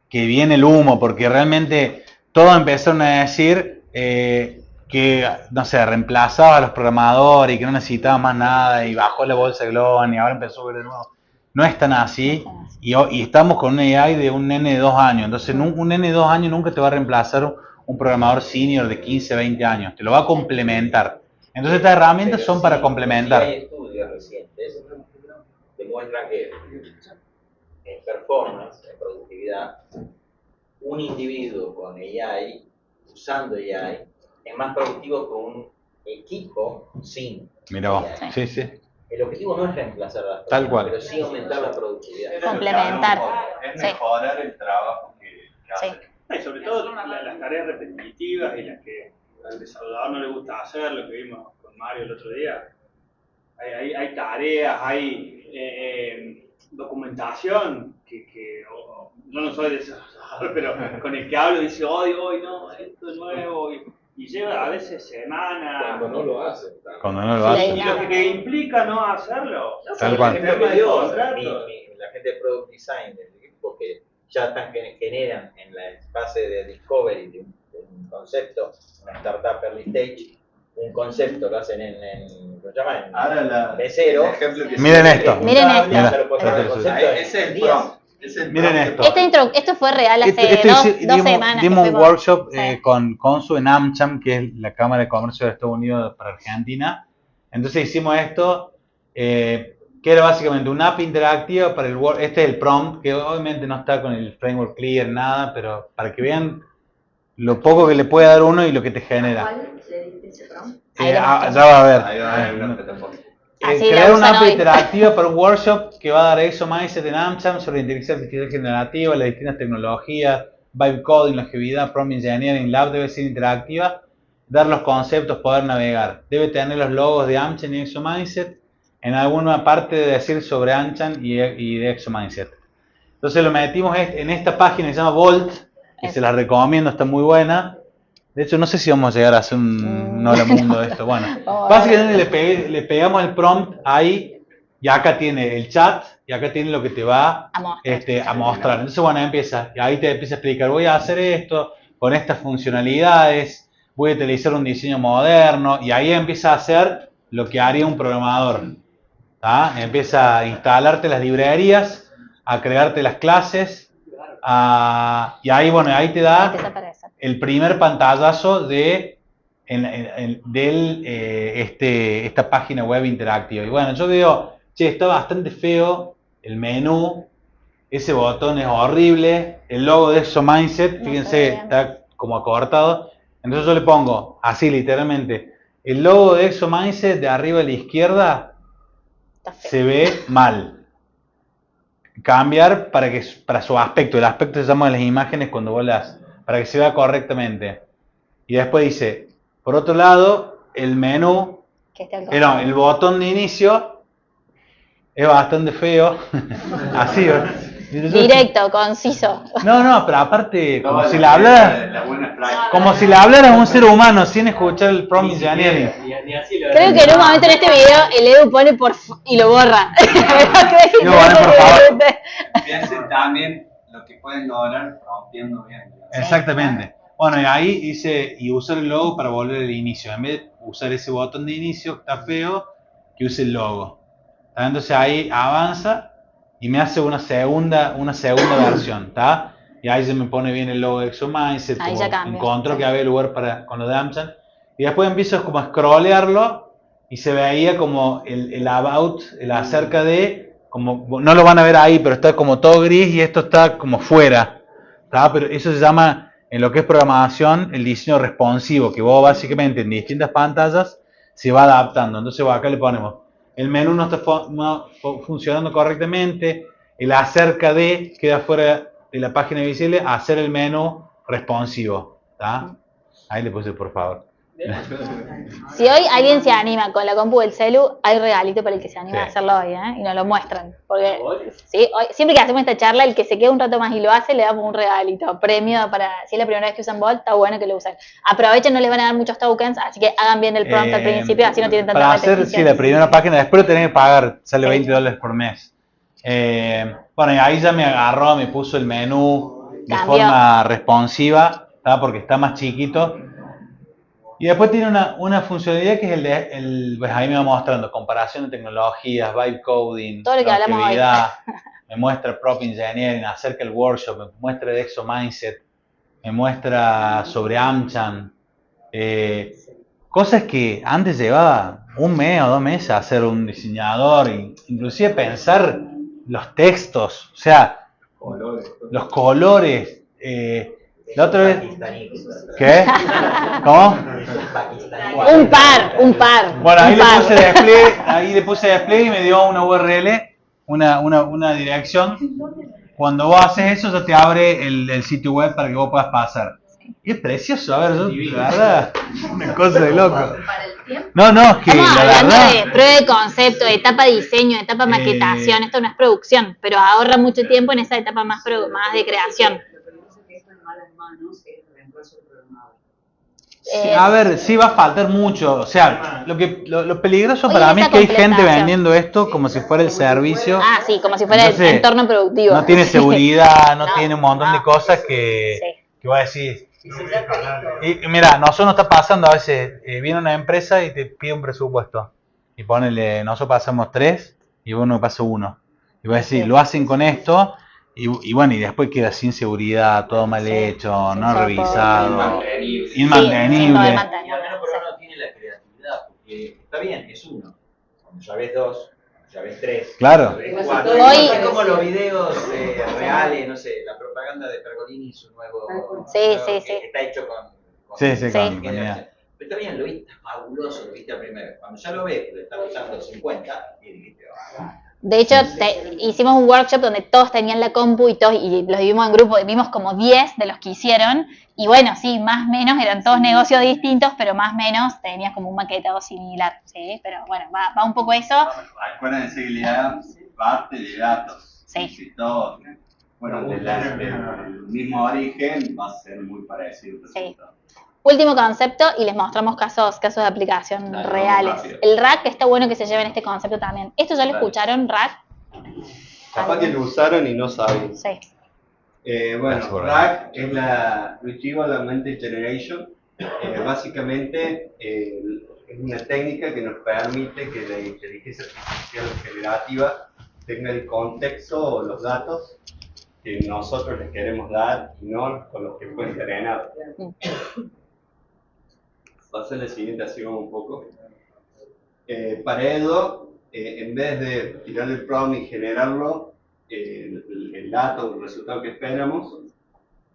que viene el humo, porque realmente todos empezaron a decir que, no sé, reemplazaba a los programadores y que no necesitaba más nada, y bajó la bolsa de Globant y ahora empezó a subir de nuevo. No es tan así, y estamos con una AI de un nene de 2 años, entonces un nene de 2 años nunca te va a reemplazar un programador senior de 15, 20 años, te lo va a complementar. Entonces estas herramientas son para complementar. Hay estudios recientes que demuestran que en performance, en productividad, un individuo con AI, usando AI, es más productivo que un equipo sin Mira vos, AI. sí. El objetivo no es reemplazar a las personas, Tal cual. pero sí aumentar la productividad. Complementar. Es mejorar el trabajo que Sí. hacen. Y sobre todo las tareas repetitivas y las que al desarrollador no le gusta hacer, lo que vimos con Mario el otro día. Hay tareas, hay documentación que yo no soy desarrollador, pero con el que hablo dice, hoy no, esto es nuevo, y lleva a veces semanas. Cuando no lo hacen. Cuando no lo hace. Y lo que implica no hacerlo. Tal cual. El ejemplo de Dios, la gente de Product Design, porque ya generan en la fase de discovery de un concepto, una startup early stage, un concepto lo hacen ¿lo llaman? De cero. Miren esto. Miren esto. Ese es el prompt. Miren esto. Esto fue real hace dos semanas. Dimos un workshop Sí. con Consu en AmCham, que es la Cámara de Comercio de Estados Unidos para Argentina. Entonces hicimos esto, que era básicamente una app interactiva para el Word. Este es el prompt, que obviamente no está con el framework clear, nada, pero para que vean lo poco que le puede dar uno y lo que te genera. ¿Cuál le diste ese prompt? Ya va a ver. Ahí va en una plataforma. Así Crear la una usan app hoy. interactiva para un workshop que va a dar Exo Mindset en AmCham sobre inteligencia artificial generativa, las distintas tecnologías, vibe coding, longevidad, prompt engineering. La app debe ser interactiva, dar los conceptos, poder navegar. Debe tener los logos de AmCham y Exo Mindset. En alguna parte de decir sobre AmCham y de Exo Mindset. Entonces lo metimos en esta página que se llama Volt, que se la recomiendo, está muy buena. De hecho, no sé si vamos a llegar a hacer un Hola Mundo de esto. Bueno, básicamente le pegamos el prompt ahí, y acá tiene el chat, y acá tiene lo que te va a mostrar. Entonces, bueno, empieza, y ahí te empieza a explicar, voy a hacer esto, con estas funcionalidades, voy a utilizar un diseño moderno, y ahí empieza a hacer lo que haría un programador. Empieza a instalarte las librerías, a crearte las clases, y ahí, bueno, ahí te da el primer pantallazo de esta página web interactiva. Y bueno, yo digo, che, está bastante feo el menú, ese botón es horrible, el logo de Exo Mindset, fíjense, está como acortado. Entonces yo le pongo, así literalmente, el logo de Exo Mindset de arriba a la izquierda se ve mal. Cambiar para su aspecto. El aspecto se llama las imágenes cuando vos para que se vea correctamente. Y después dice, por otro lado, el menú, el botón de inicio es bastante feo. Así, Directo, conciso. No, pero aparte, como No, si le hablara, la buena práctica. como si le hablara a un ser humano sin escuchar el prompt engineering. Ni así lo Creo que en un momento en este video el Edu pone y lo borra. No, bueno, por favor. Piensen también lo que pueden lograr rompiendo bien. Exactamente. Bueno, y ahí usar el logo para volver al inicio. En vez de usar ese botón de inicio que está feo, que use el logo. Entonces ahí avanza y me hace una segunda versión, ¿está? Y ahí se me pone bien el logo de Exomindset, Ahí como ya cambia. encontró que había lugar con lo de Amchan. Y después empiezo como a scrollearlo y se veía como el about, el acerca de, como no lo van a ver ahí, pero está como todo gris y esto está como fuera, ¿está? Pero eso se llama, en lo que es programación, el diseño responsivo, que vos básicamente en distintas pantallas se va adaptando. Entonces acá le ponemos, el menú no está funcionando correctamente, el acerca de queda fuera de la página visible, hacer el menú responsivo, ¿está? Ahí le puse por favor. Si hoy alguien se anima con la compu del celu, hay regalito para el que se anima Sí. a hacerlo hoy, ¿eh? Y nos lo muestran. Porque sí, hoy, siempre que hacemos esta charla, el que se queda un rato más y lo hace, le damos un regalito, premio para, si es la primera vez que usan Bolt, está bueno que lo usen. Aprovechen, no les van a dar muchos tokens, así que hagan bien el prompt al principio, así no tienen tanta Para hacer, sí, la primera página, después lo tenés que pagar, sale Sí. $20 por mes. Bueno, y ahí ya me agarró, me puso el menú de Cambió. forma responsiva, ¿tá? Porque está más chiquito. Y después tiene una funcionalidad que es pues ahí me va mostrando comparación de tecnologías, vibe coding, Todo lo que hablamos hoy. productividad, me muestra prop engineering, acerca el workshop, me muestra de Exomindset, me muestra sobre Amchan, cosas que antes llevaba un mes o 2 meses a hacer un diseñador, inclusive pensar los textos, o sea, los colores. La otra vez, ¿qué? ¿Cómo? Un par. Bueno, ahí un le par. puse display y me dio una URL, una dirección. Cuando vos haces eso, ya te abre el sitio web para que vos puedas pasar. Y es precioso, a ver, la verdad, una cosa de loco. No, es que Estamos la hablando verdad, de prueba de concepto, de etapa de diseño, de etapa de maquetación, esto no es producción, pero ahorra mucho tiempo en esa etapa más de creación. sí, a ver, sí va a faltar mucho. O sea, lo peligroso Hoy para en mí es esa que hay gente completación. vendiendo esto como si fuera el servicio. Ah, sí, como si fuera Entonces, el entorno productivo. No tiene seguridad, no No, tiene un montón de no. cosas que Sí. voy a decir. Y mira, nosotros nos está pasando a veces, viene una empresa y te pide un presupuesto. Y ponele, nosotros pasamos 3 y uno pasa 1. Y voy a decir, Sí. lo hacen con esto. Y bueno, y después queda sin seguridad, todo mal hecho, sin no soporte. revisado, Inmantenible. sin inmantenible. poder Y mantener. al menos por ahora no tiene la creatividad, porque está bien, es uno. Cuando ya ves 2, ya ves 3, Claro. ya ves 4. Hoy- Es como los videos reales, no sé, la propaganda de Pergolini y su nuevo. Sí, nuevo- sí, que sí. Está hecho con. Sí, Sí. con- con IA. Pero está bien, lo viste fabuloso, lo viste a primero. Cuando ya lo ves, que lo están usando 50, y dijiste, De hecho, hicimos un workshop donde todos tenían la compu y los vimos en grupo, vimos como 10 de los que hicieron, y bueno, sí, más o menos, eran todos negocios distintos, pero más o menos tenías como un maquetado similar, ¿sí? Pero bueno, va un poco eso. Acuérdense que la idea parte de datos. Sí. Si todo, bueno, del mismo origen va a ser muy parecido el Sí. resultado. Último concepto y les mostramos casos de aplicación Dale, reales. vamos rápido. El rack está bueno que se lleven este concepto también. ¿Esto ya lo Dale. escucharon, rack? Capaz que lo usaron y no saben. Sí. Gracias por RAG es la Retrieval Augmented Generation. Básicamente es una técnica que nos permite que la inteligencia artificial generativa tenga el contexto o los datos que nosotros les queremos dar y no con los que fue entrenado. Pasa la siguiente, así vamos un poco. Para Edo, en vez de tirar el prompt y generarlo, el dato, el resultado que esperamos,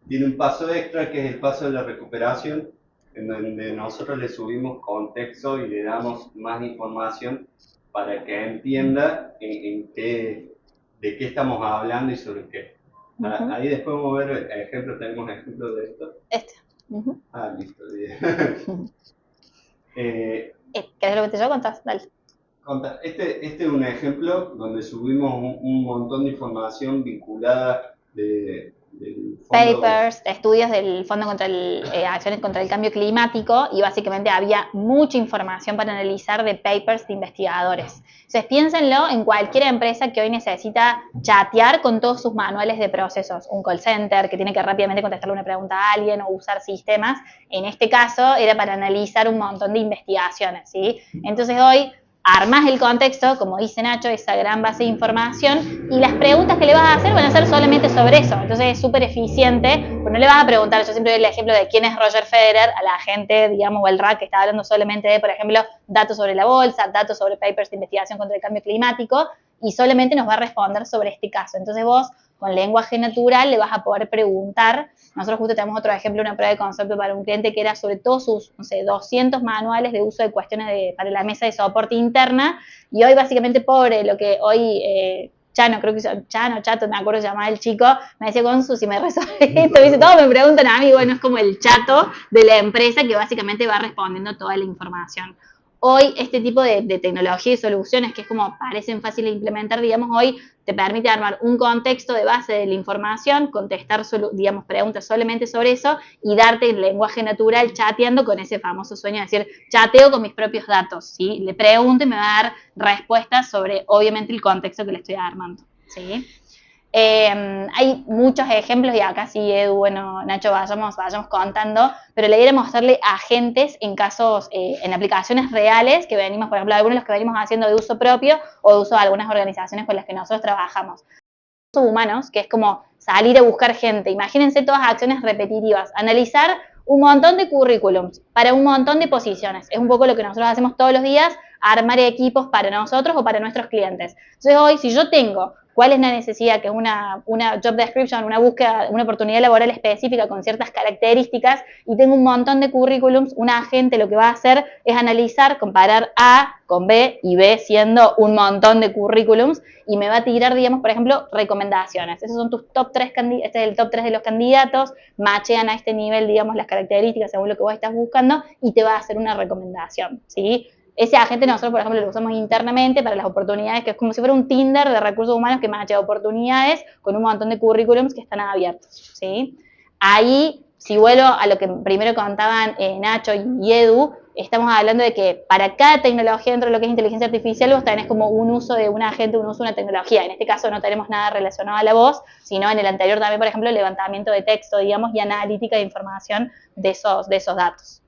tiene un paso extra que es el paso de la recuperación, en donde nosotros le subimos contexto y le damos más información para que entienda de qué estamos hablando y sobre qué. Ujú. Ahí después vamos a ver ejemplos, tenemos ejemplos de esto. Este. Ujú. Listo, bien. ¿Querés lo que te yo contás? Dale. Este es un ejemplo donde subimos un montón de información vinculada del fondo. Papers, estudios del Fondo contra Acciones contra el Cambio Climático, y básicamente había mucha información para analizar de papers de investigadores. Entonces piénsenlo en cualquier empresa que hoy necesita chatear con todos sus manuales de procesos, un call center que tiene que rápidamente contestarle una pregunta a alguien o usar sistemas. En este caso era para analizar un montón de investigaciones, ¿sí? Entonces hoy armas el contexto, como dice Nacho, esa gran base de información, y las preguntas que le vas a hacer van a ser solamente sobre eso. Entonces es súper eficiente, pues no le vas a preguntar, yo siempre doy el ejemplo de quién es Roger Federer a la gente, digamos, o el RAC que está hablando solamente de, por ejemplo, datos sobre la bolsa, datos sobre papers de investigación contra el cambio climático, y solamente nos va a responder sobre este caso. Entonces vos, con lenguaje natural, le vas a poder preguntar. Nosotros justo tenemos otro ejemplo, una prueba de concepto para un cliente que era sobre todos sus, no sé, 200 manuales de uso de cuestiones para la mesa de soporte interna, y hoy básicamente pobre, lo que hoy Chano, creo que Chato, me acuerdo llamaba el chico, me decía, Gonzu, si me resuelve esto, dice, todos me preguntan a mí, bueno, es como el chato de la empresa que básicamente va respondiendo toda la información. Hoy este tipo de tecnología y soluciones que es como parecen fáciles de implementar, digamos, hoy te permite armar un contexto de base de la información, contestar, digamos, preguntas solamente sobre eso y darte el lenguaje natural chateando con ese famoso sueño de decir, chateo con mis propios datos, ¿sí? Le pregunto y me va a dar respuestas sobre, obviamente, el contexto que le estoy armando, ¿sí? Hay muchos ejemplos, y acá sí, Edu, bueno, Nacho, vayamos contando, pero la idea era mostrarle a agentes en casos, en aplicaciones reales que venimos, por ejemplo, algunos de los que venimos haciendo de uso propio o de uso de algunas organizaciones con las que nosotros trabajamos. Humanos, que es como salir a buscar gente. Imagínense todas acciones repetitivas, analizar un montón de currículums para un montón de posiciones. Es un poco lo que nosotros hacemos todos los días, armar equipos para nosotros o para nuestros clientes. Entonces hoy, si yo tengo cuál es la necesidad, que es una job description, una búsqueda, una oportunidad laboral específica con ciertas características, y tengo un montón de currículums, un agente lo que va a hacer es analizar, comparar A con B y B siendo un montón de currículums, y me va a tirar, digamos, por ejemplo, recomendaciones. Esos son tus top 3 candidatos, este es el top 3 de los candidatos, machean a este nivel, digamos, las características según lo que vos estás buscando, y te va a hacer una recomendación, ¿sí? Ese agente nosotros, por ejemplo, lo usamos internamente para las oportunidades, que es como si fuera un Tinder de recursos humanos que machea oportunidades con un montón de currículums que están abiertos, ¿sí? Ahí, si vuelvo a lo que primero contaban Nacho y Edu, estamos hablando de que para cada tecnología dentro de lo que es inteligencia artificial vos tenés como un uso de un agente, un uso de una tecnología. En este caso no tenemos nada relacionado a la voz, sino en el anterior también, por ejemplo, levantamiento de texto, digamos, y analítica de información de esos datos.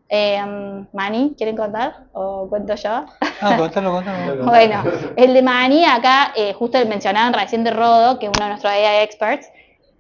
Mani, ¿quieren contar? ¿O cuento yo? No, contalo. Bueno, el de Mani, acá justo mencionaban recién de Rodo, que es uno de nuestros AI experts.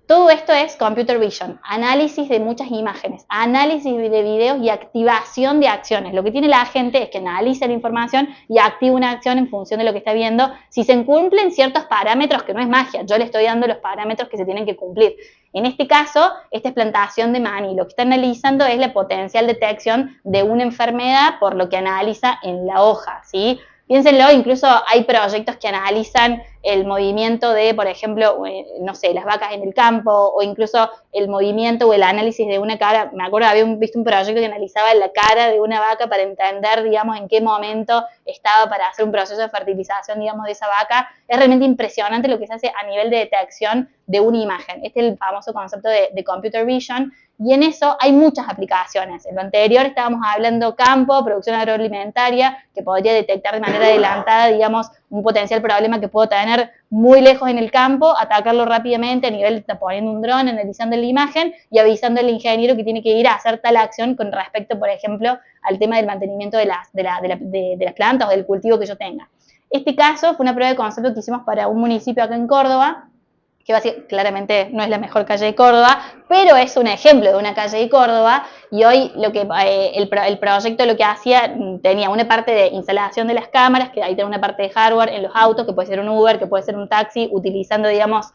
Todo esto es computer vision, análisis de muchas imágenes, análisis de videos y activación de acciones. Lo que tiene la gente es que analiza la información y activa una acción en función de lo que está viendo. Si se cumplen ciertos parámetros, que no es magia, yo le estoy dando los parámetros que se tienen que cumplir. En este caso, esta es plantación de Mani. Lo que está analizando es la potencial detección de una enfermedad por lo que analiza en la hoja, ¿sí? Piénsenlo, incluso hay proyectos que analizan el movimiento de, por ejemplo, no sé, las vacas en el campo, o incluso el movimiento o el análisis de una cara. Me acuerdo, había visto un proyecto que analizaba la cara de una vaca para entender, digamos, en qué momento estaba para hacer un proceso de fertilización, digamos, de esa vaca. Es realmente impresionante lo que se hace a nivel de detección de una imagen. Este es el famoso concepto de computer vision. Y en eso hay muchas aplicaciones. En lo anterior estábamos hablando campo, producción agroalimentaria, que podría detectar de manera adelantada, digamos, un potencial problema que puedo tener muy lejos en el campo, atacarlo rápidamente a nivel de poniendo un dron, analizando la imagen y avisando al ingeniero que tiene que ir a hacer tal acción con respecto, por ejemplo, al tema del mantenimiento de las plantas o del cultivo que yo tenga. Este caso fue una prueba de concepto que hicimos para un municipio acá en Córdoba, que claramente no es la mejor calle de Córdoba, pero es un ejemplo de una calle de Córdoba, y hoy el proyecto lo que hacía, tenía una parte de instalación de las cámaras, que ahí tiene una parte de hardware en los autos, que puede ser un Uber, que puede ser un taxi, utilizando, digamos,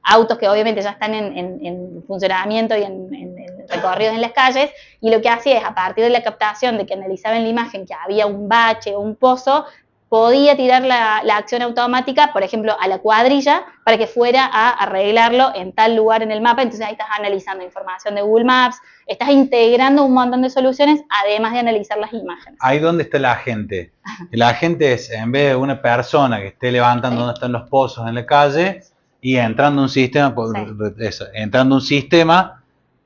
autos que obviamente ya están en funcionamiento y en recorridos en las calles, y lo que hacía es, a partir de la captación de que analizaban la imagen que había un bache o un pozo, podía tirar la acción automática, por ejemplo, a la cuadrilla, para que fuera a arreglarlo en tal lugar en el mapa. Entonces ahí estás analizando información de Google Maps, estás integrando un montón de soluciones, además de analizar las imágenes. Ahí donde está el agente. El agente es, en vez de una persona que esté levantando donde están los pozos en la calle y entrando a un sistema, entrando a un sistema,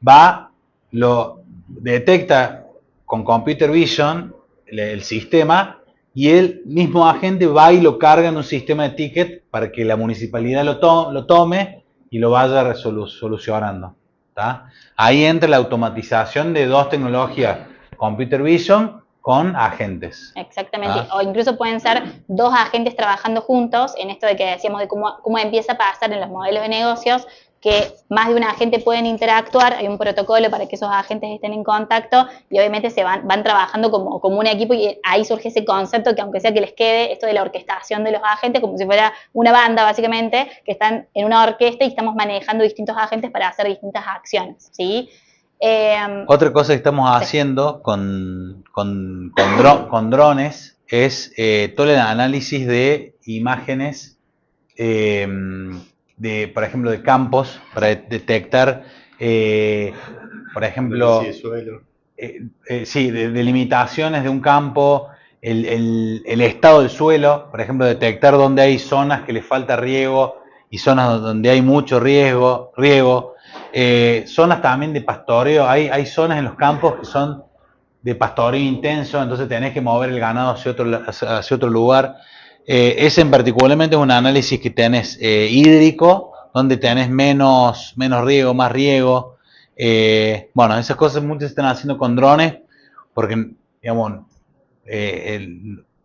va, lo detecta con Computer Vision el sistema, y el mismo agente va y lo carga en un sistema de ticket para que la municipalidad lo tome y lo vaya solucionando. ¿Tá? Ahí entra la automatización de dos tecnologías, Computer Vision con agentes. Exactamente, o incluso pueden ser dos agentes trabajando juntos, en esto de que decíamos de cómo empieza a pasar en los modelos de negocios, que más de un agente pueden interactuar, hay un protocolo para que esos agentes estén en contacto y obviamente se van trabajando como un equipo, y ahí surge ese concepto que aunque sea que les quede esto de la orquestación de los agentes, como si fuera una banda básicamente, que están en una orquesta y estamos manejando distintos agentes para hacer distintas acciones, ¿sí? Otra cosa que estamos haciendo con drones es todo el análisis de imágenes, por ejemplo, de campos, para detectar, por ejemplo, de limitaciones de un campo, el estado del suelo, por ejemplo, detectar dónde hay zonas que le falta riego y zonas donde hay mucho riego. Zonas también de pastoreo, hay zonas en los campos que son de pastoreo intenso, entonces tenés que mover el ganado hacia otro lugar. Ese en particularmente es un análisis que tenés hídrico, donde tenés menos riego, más riego. Bueno, esas cosas muchas se están haciendo con drones, porque, digamos,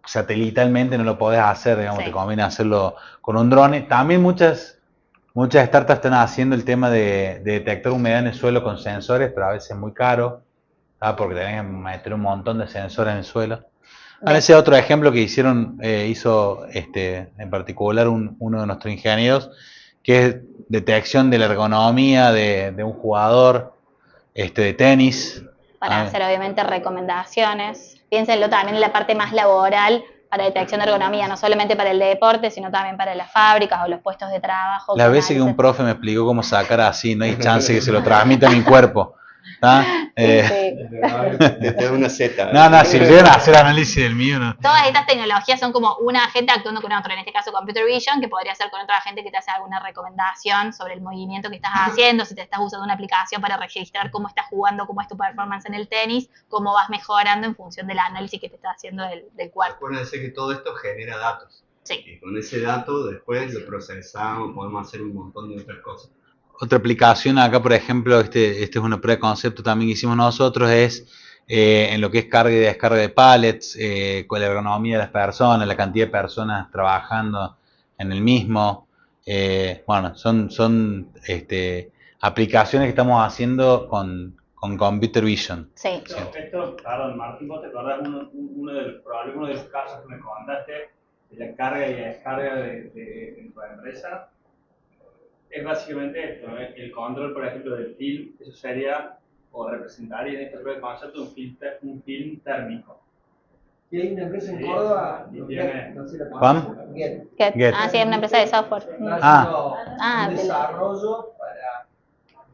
satelitalmente no lo podés hacer, digamos, te conviene hacerlo con un drone. También muchas startups están haciendo el tema de detectar humedad en el suelo con sensores, pero a veces es muy caro, ¿sabes? Porque tenés que meter un montón de sensores en el suelo. Ese es otro ejemplo que hizo en particular uno de nuestros ingenieros, que es detección de la ergonomía de un jugador de tenis. Para hacer obviamente recomendaciones. Piénsenlo también en la parte más laboral, para detección de ergonomía, no solamente para el deporte, sino también para las fábricas o los puestos de trabajo. Las veces que un profe me explicó cómo sacar así, no hay chance que se lo transmita a mi cuerpo. Te una Z. No, si llegan a hacer análisis del mío, no. Todas estas tecnologías son como un agente actuando con otro, en este caso Computer Vision, que podría ser con otro agente que te hace alguna recomendación sobre el movimiento que estás haciendo, si te estás usando una aplicación para registrar cómo estás jugando, cómo es tu performance en el tenis, cómo vas mejorando en función del análisis que te está haciendo del cuerpo. Acuérdense que todo esto genera datos. Sí. Y con ese dato después lo procesamos, podemos hacer un montón de otras cosas. Otra aplicación acá, por ejemplo, este es una prueba de concepto también que hicimos nosotros, es en lo que es carga y descarga de pallets, con la ergonomía de las personas, la cantidad de personas trabajando en el mismo. Bueno, son aplicaciones que estamos haciendo con Computer Vision. Sí. Esto, perdón, Martín, ¿vos te acordás uno de los casos que me contaste de la carga y la descarga de tu empresa? Es básicamente esto, ¿eh? El control, por ejemplo, del film, eso sería, o representaría en este prueba de concepto, un film térmico. Y hay una empresa en Córdoba, no sé la ¿Pam? Get. Ah, sí, es una empresa de software. Un desarrollo para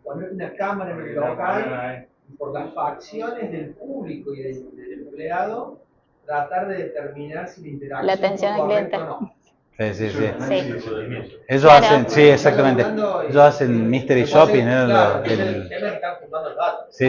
poner una cámara en el local y por las facciones del público y del empleado tratar de determinar si la interacción la atención al cliente o no. Sí. Ellos hacen, sí, exactamente. Ellos hacen Mystery Shopping. Sí.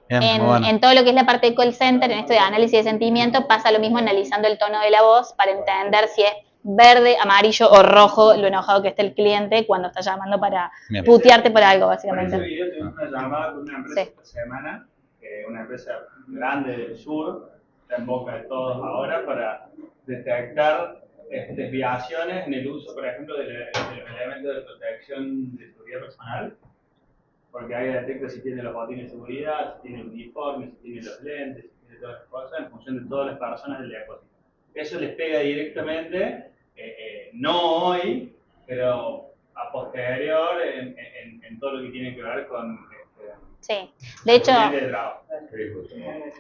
En todo lo que es la parte de call center, en esto de análisis de sentimiento, pasa lo mismo analizando el tono de la voz para entender si es verde, amarillo o rojo lo enojado que está el cliente cuando está llamando para putearte por algo, básicamente. En ese video tuvimos una llamada con una empresa esta semana, una empresa grande del sur, está en boca de todos ahora, para detectar desviaciones en el uso, por ejemplo, de los elementos de protección de seguridad personal, porque ahí detecta si tiene los botines de seguridad, si tiene el uniforme, si tiene los lentes, si tiene todas las cosas, en función de todas las personas del depósito. Eso les pega directamente, no hoy, pero a posterior en todo lo que tiene que ver con sí, de hecho,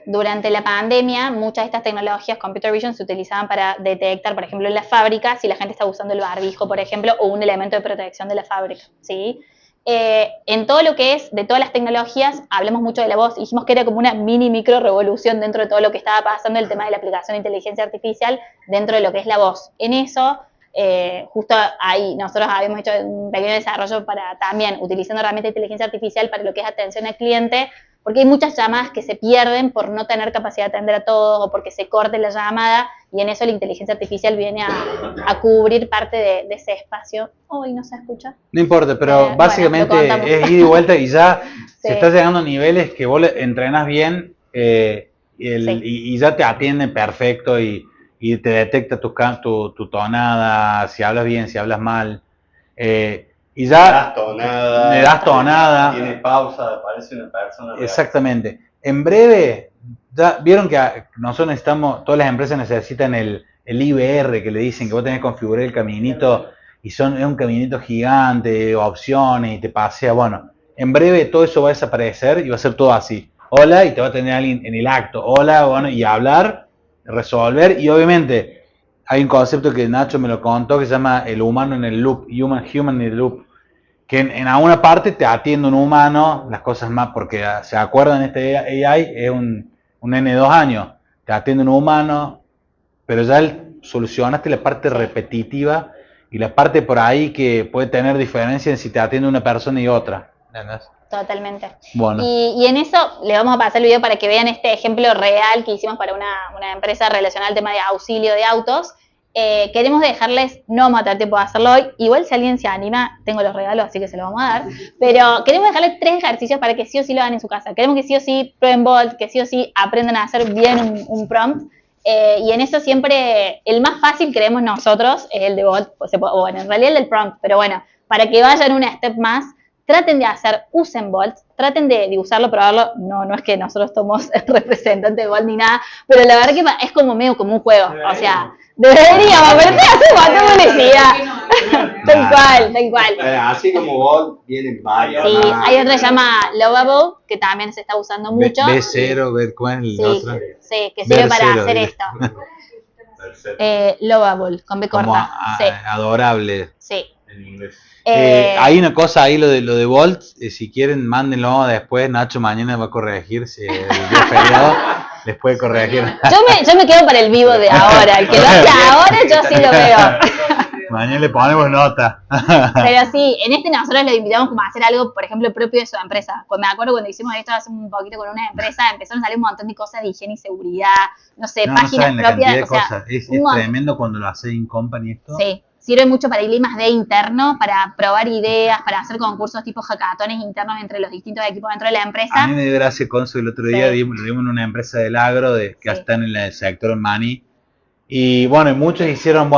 Durante la pandemia, muchas de estas tecnologías, computer vision, se utilizaban para detectar, por ejemplo, en las fábricas, si la gente está usando el barbijo, por ejemplo, o un elemento de protección de la fábrica, ¿sí? En todo lo que es, de todas las tecnologías, hablamos mucho de la voz, dijimos que era como una mini micro revolución dentro de todo lo que estaba pasando, el tema de la aplicación de inteligencia artificial dentro de lo que es la voz. En eso, justo ahí nosotros habíamos hecho un pequeño desarrollo para también, utilizando herramientas de inteligencia artificial para lo que es atención al cliente, porque hay muchas llamadas que se pierden por no tener capacidad de atender a todos o porque se corte la llamada, y en eso la inteligencia artificial viene a cubrir parte de ese espacio. Hoy no se escucha. No importa, pero básicamente bueno, es ida y vuelta y ya Sí. se está llegando a niveles que vos entrenás bien Sí. y ya te atienden perfecto y te detecta tu tonada, si hablas bien, si hablas mal. Y ya le das tonada, tiene tiene pausa, parece una persona real. Exactamente. En breve, ya vieron que nosotros necesitamos, todas las empresas necesitan el IVR, que le dicen que vos tenés que configurar el caminito y es un caminito gigante, opciones y te pasea. Bueno, en breve todo eso va a desaparecer y va a ser todo así. Hola, y te va a tener alguien en el acto. Hola, bueno, y hablar, resolver, y obviamente hay un concepto que Nacho me lo contó que se llama el humano en el loop, human in the loop, que en alguna parte te atiende un humano, las cosas más, porque se acuerdan, este AI es un nene de 2 años, te atiende un humano, pero ya solucionaste la parte repetitiva y la parte por ahí que puede tener diferencia en si te atiende una persona y otra. ¿Entendés? Totalmente. Bueno. Y en eso le vamos a pasar el video para que vean este ejemplo real que hicimos para una empresa relacionada al tema de auxilio de autos. Queremos dejarles, no vamos a tener tiempo de hacerlo hoy, igual si alguien se anima, tengo los regalos, así que se los vamos a dar, pero queremos dejarles 3 ejercicios para que sí o sí lo hagan en su casa. Queremos que sí o sí prueben Bolt, que sí o sí aprendan a hacer bien un prompt, y en eso siempre, el más fácil creemos nosotros es el de Bolt, o bueno, en realidad el del prompt, pero bueno, para que vayan una step más, traten de usen Bolt, traten de usarlo, probarlo. No es que nosotros somos representantes de Bolt ni nada, pero la verdad que es como medio como un juego. O sea, deberíamos, pero te hacemos publicidad. Tal cual. Así como vos, vienen varios. Sí, hay otra que se llama Lovable, que también se está usando mucho. B0, ver cuál es el otro. Sí, que sirve para hacer dile. esto. Lovable, con B corta. Como Sí. adorable. Sí. En inglés. Hay una cosa ahí, lo de Bolt, si quieren, mándenlo después. Nacho mañana va a corregir, si el día feriado les puede corregir. Yo me quedo para el vivo de ahora, el que lo hace ahora yo sí lo veo. Mañana le ponemos nota. Pero sí, en nosotros lo invitamos como a hacer algo, por ejemplo, propio de su empresa. Me acuerdo cuando hicimos esto hace un poquito con una empresa, empezaron a salir un montón de cosas de higiene y seguridad, no sé, páginas propias. Es tremendo cuando lo hace in company esto. Sí. Sirve mucho para el I+D interno, para probar ideas, para hacer concursos tipo hackatones internos entre los distintos equipos dentro de la empresa. A mí me dio gracia Consu el otro día, lo dimos en una empresa del agro que están en el sector Mani. Y bueno, muchos hicieron,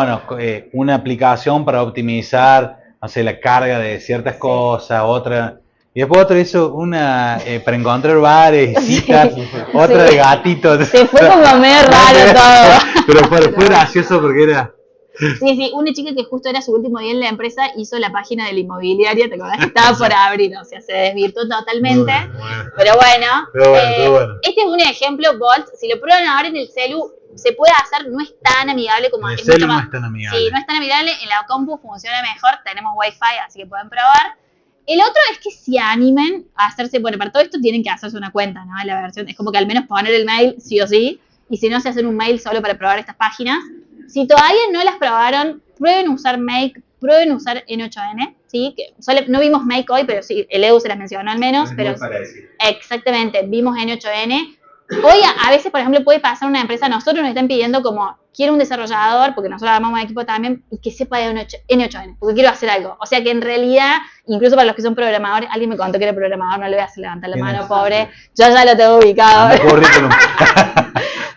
una aplicación para optimizar, no sé, la carga de ciertas cosas, otra. Y después otro hizo una para encontrar bares, citas, otra de gatitos. Se fue como medio raro todo. Pero fue gracioso porque era... Sí, una chica que justo era su último día en la empresa hizo la página de la inmobiliaria, ¿te acordás? Que estaba por abrir, o sea, se desvirtuó totalmente. Bueno. Pero bueno, este es un ejemplo, Bolt, si lo prueban ahora en el celu, se puede hacer, no es tan amigable como... En el celu no es tan amigable. Sí, no es tan amigable, en la compu funciona mejor, tenemos wifi, así que pueden probar. El otro es que se animen a hacerse, para todo esto tienen que hacerse una cuenta, ¿no? La versión, es como que al menos poner el mail sí o sí, y si no, se hacen un mail solo para probar estas páginas. Si todavía no las probaron, prueben usar Make, prueben usar N8N, ¿sí? Que no vimos Make hoy, pero sí, el Edu se las mencionó al menos. Pero exactamente, vimos N8N. Hoy a veces, por ejemplo, puede pasar una empresa, nosotros nos están pidiendo como, quiero un desarrollador, porque nosotros armamos un equipo también, y que sepa de N8N, porque quiero hacer algo. O sea que en realidad, incluso para los que son programadores, alguien me contó que era programador, no le voy a hacer levantar la mano, pobre, yo ya lo tengo ubicado.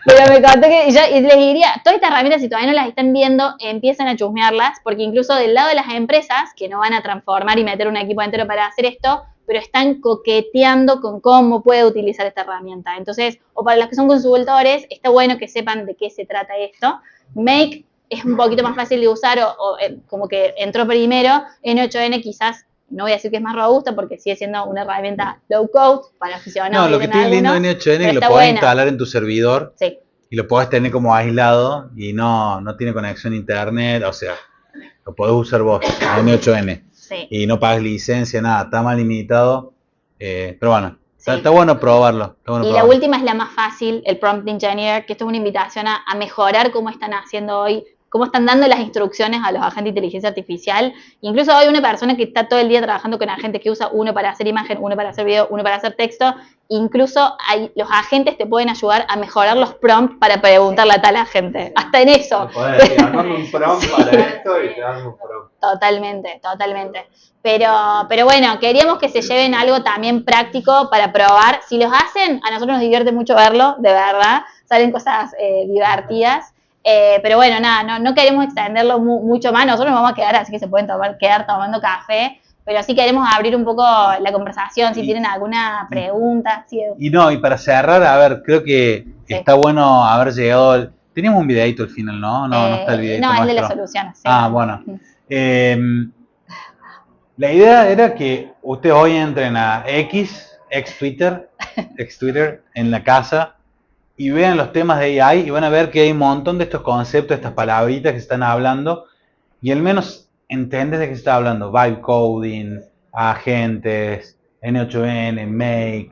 Pero me contó que, y les diría, todas estas herramientas, si todavía no las están viendo, empiezan a chusmearlas, porque incluso del lado de las empresas, que no van a transformar y meter un equipo entero para hacer esto, pero están coqueteando con cómo puede utilizar esta herramienta. Entonces, o para los que son consultores, está bueno que sepan de qué se trata esto. Make es un poquito más fácil de usar, o como que entró primero, N8N quizás no voy a decir que es más robusta porque sigue siendo una herramienta low code para aficionados. No, lo que tiene lindo en N8N es que lo podés instalar en tu servidor y lo podés tener como aislado y no tiene conexión a internet, o sea, lo podés usar vos, N8N. Y no pagas licencia, nada, está más limitado, pero bueno. Está bueno probarlo. La última es la más fácil, el Prompt Engineer, que esto es una invitación a mejorar cómo están haciendo hoy, cómo están dando las instrucciones a los agentes de inteligencia artificial. Incluso hay una persona que está todo el día trabajando con agentes que usa uno para hacer imagen, uno para hacer video, uno para hacer texto. Incluso los agentes te pueden ayudar a mejorar los prompts para preguntarle a tal agente. Hasta en eso. Podés decir, armame un prompt para esto y te dan un prompt. Totalmente. Pero bueno, queríamos que se lleven algo también práctico para probar. Si los hacen, a nosotros nos divierte mucho verlo, de verdad. Salen cosas divertidas. Pero bueno, nada, no queremos extenderlo mucho más. Nosotros nos vamos a quedar, así que se pueden quedar tomando café. Pero sí queremos abrir un poco la conversación, si tienen alguna pregunta. Sí. Y para cerrar, a ver, creo que está bueno haber llegado. Teníamos un videito al final, ¿no? No está el videito. No, el de las soluciones. Sí. Bueno. La idea era que ustedes hoy entren a ex Twitter, en la casa, y vean los temas de AI y van a ver que hay un montón de estos conceptos, estas palabritas que se están hablando, y al menos entiendes de qué se está hablando. Vibe coding, agentes, N8N, Make.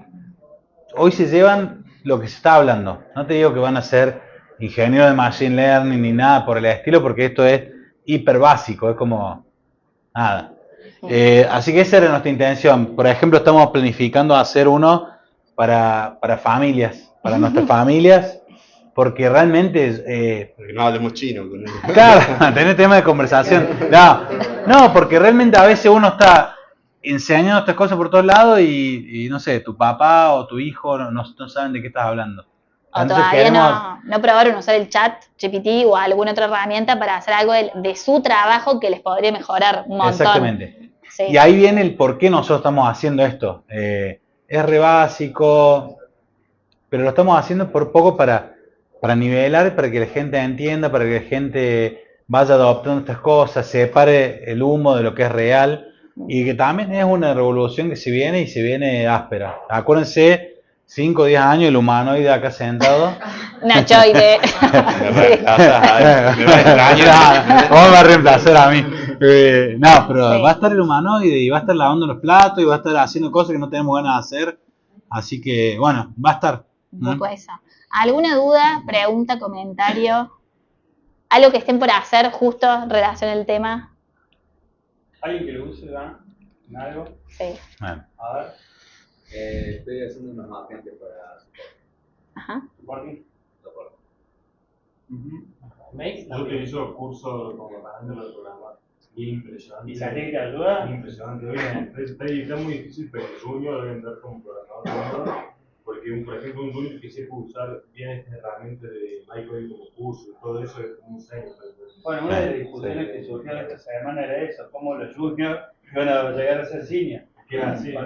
Hoy se llevan lo que se está hablando. No te digo que van a ser ingenieros de Machine Learning ni nada por el estilo, porque esto es hiper básico, es como nada. Así que esa era nuestra intención. Por ejemplo, estamos planificando hacer uno para familias, para nuestras familias, porque realmente porque no hablemos chino. Claro, tener tema de conversación. No, porque realmente a veces uno está enseñando estas cosas por todos lados y no sé, tu papá o tu hijo no saben de qué estás hablando. O todavía no probaron usar el chat GPT o alguna otra herramienta para hacer algo de su trabajo que les podría mejorar un montón. Exactamente. Sí. Y ahí viene el por qué nosotros estamos haciendo esto. Es re básico, pero lo estamos haciendo por poco para nivelar, para que la gente entienda, para que la gente vaya adoptando estas cosas, separe el humo de lo que es real, y que también es una revolución que se viene y se viene áspera. Acuérdense, 5 o 10 años, el humanoide acá sentado. Nachoide. ¿Cómo va a reemplazar a mí? No, pero sí. Va a estar el humanoide y va a estar lavando los platos y va a estar haciendo cosas que no tenemos ganas de hacer. Así que, bueno, va a estar. Un poco eso. ¿Alguna duda, pregunta, comentario? ¿Algo que estén por hacer justo en relación al tema? ¿Alguien que lo use, Dan? ¿En algo? Sí. Bueno. A ver. Estoy haciendo unos agentes para Ajá. ¿Soporte? Yo utilizo cursos como para programar. Y impresionante. ¿Y sentís que te ayuda? Impresionante. Bien, está muy difícil, pero Junior debe entrar como programador. Porque, por ejemplo, un Junior que sepa usar bien estas herramientas de MyCoding como curso y todo eso es como un sueño. Bueno, una de las discusiones que surgió esta semana era eso, cómo los juniors van a llegar a ser senior. Con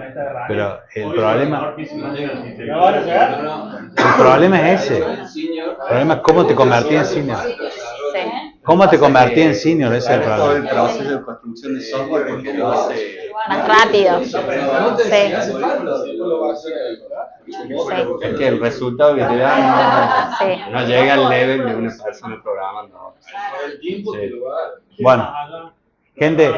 esta herramienta. Pero el problema... ¿No van a llegar? El problema es ese. El problema es cómo te convertí en senior. ¿Cómo te convertí en senior? Ese es el problema. Todo el proceso de construcción de software porque lo hace más rápido. Es que el resultado que te dan no llega al level de una persona programando. Sí. Bueno, gente.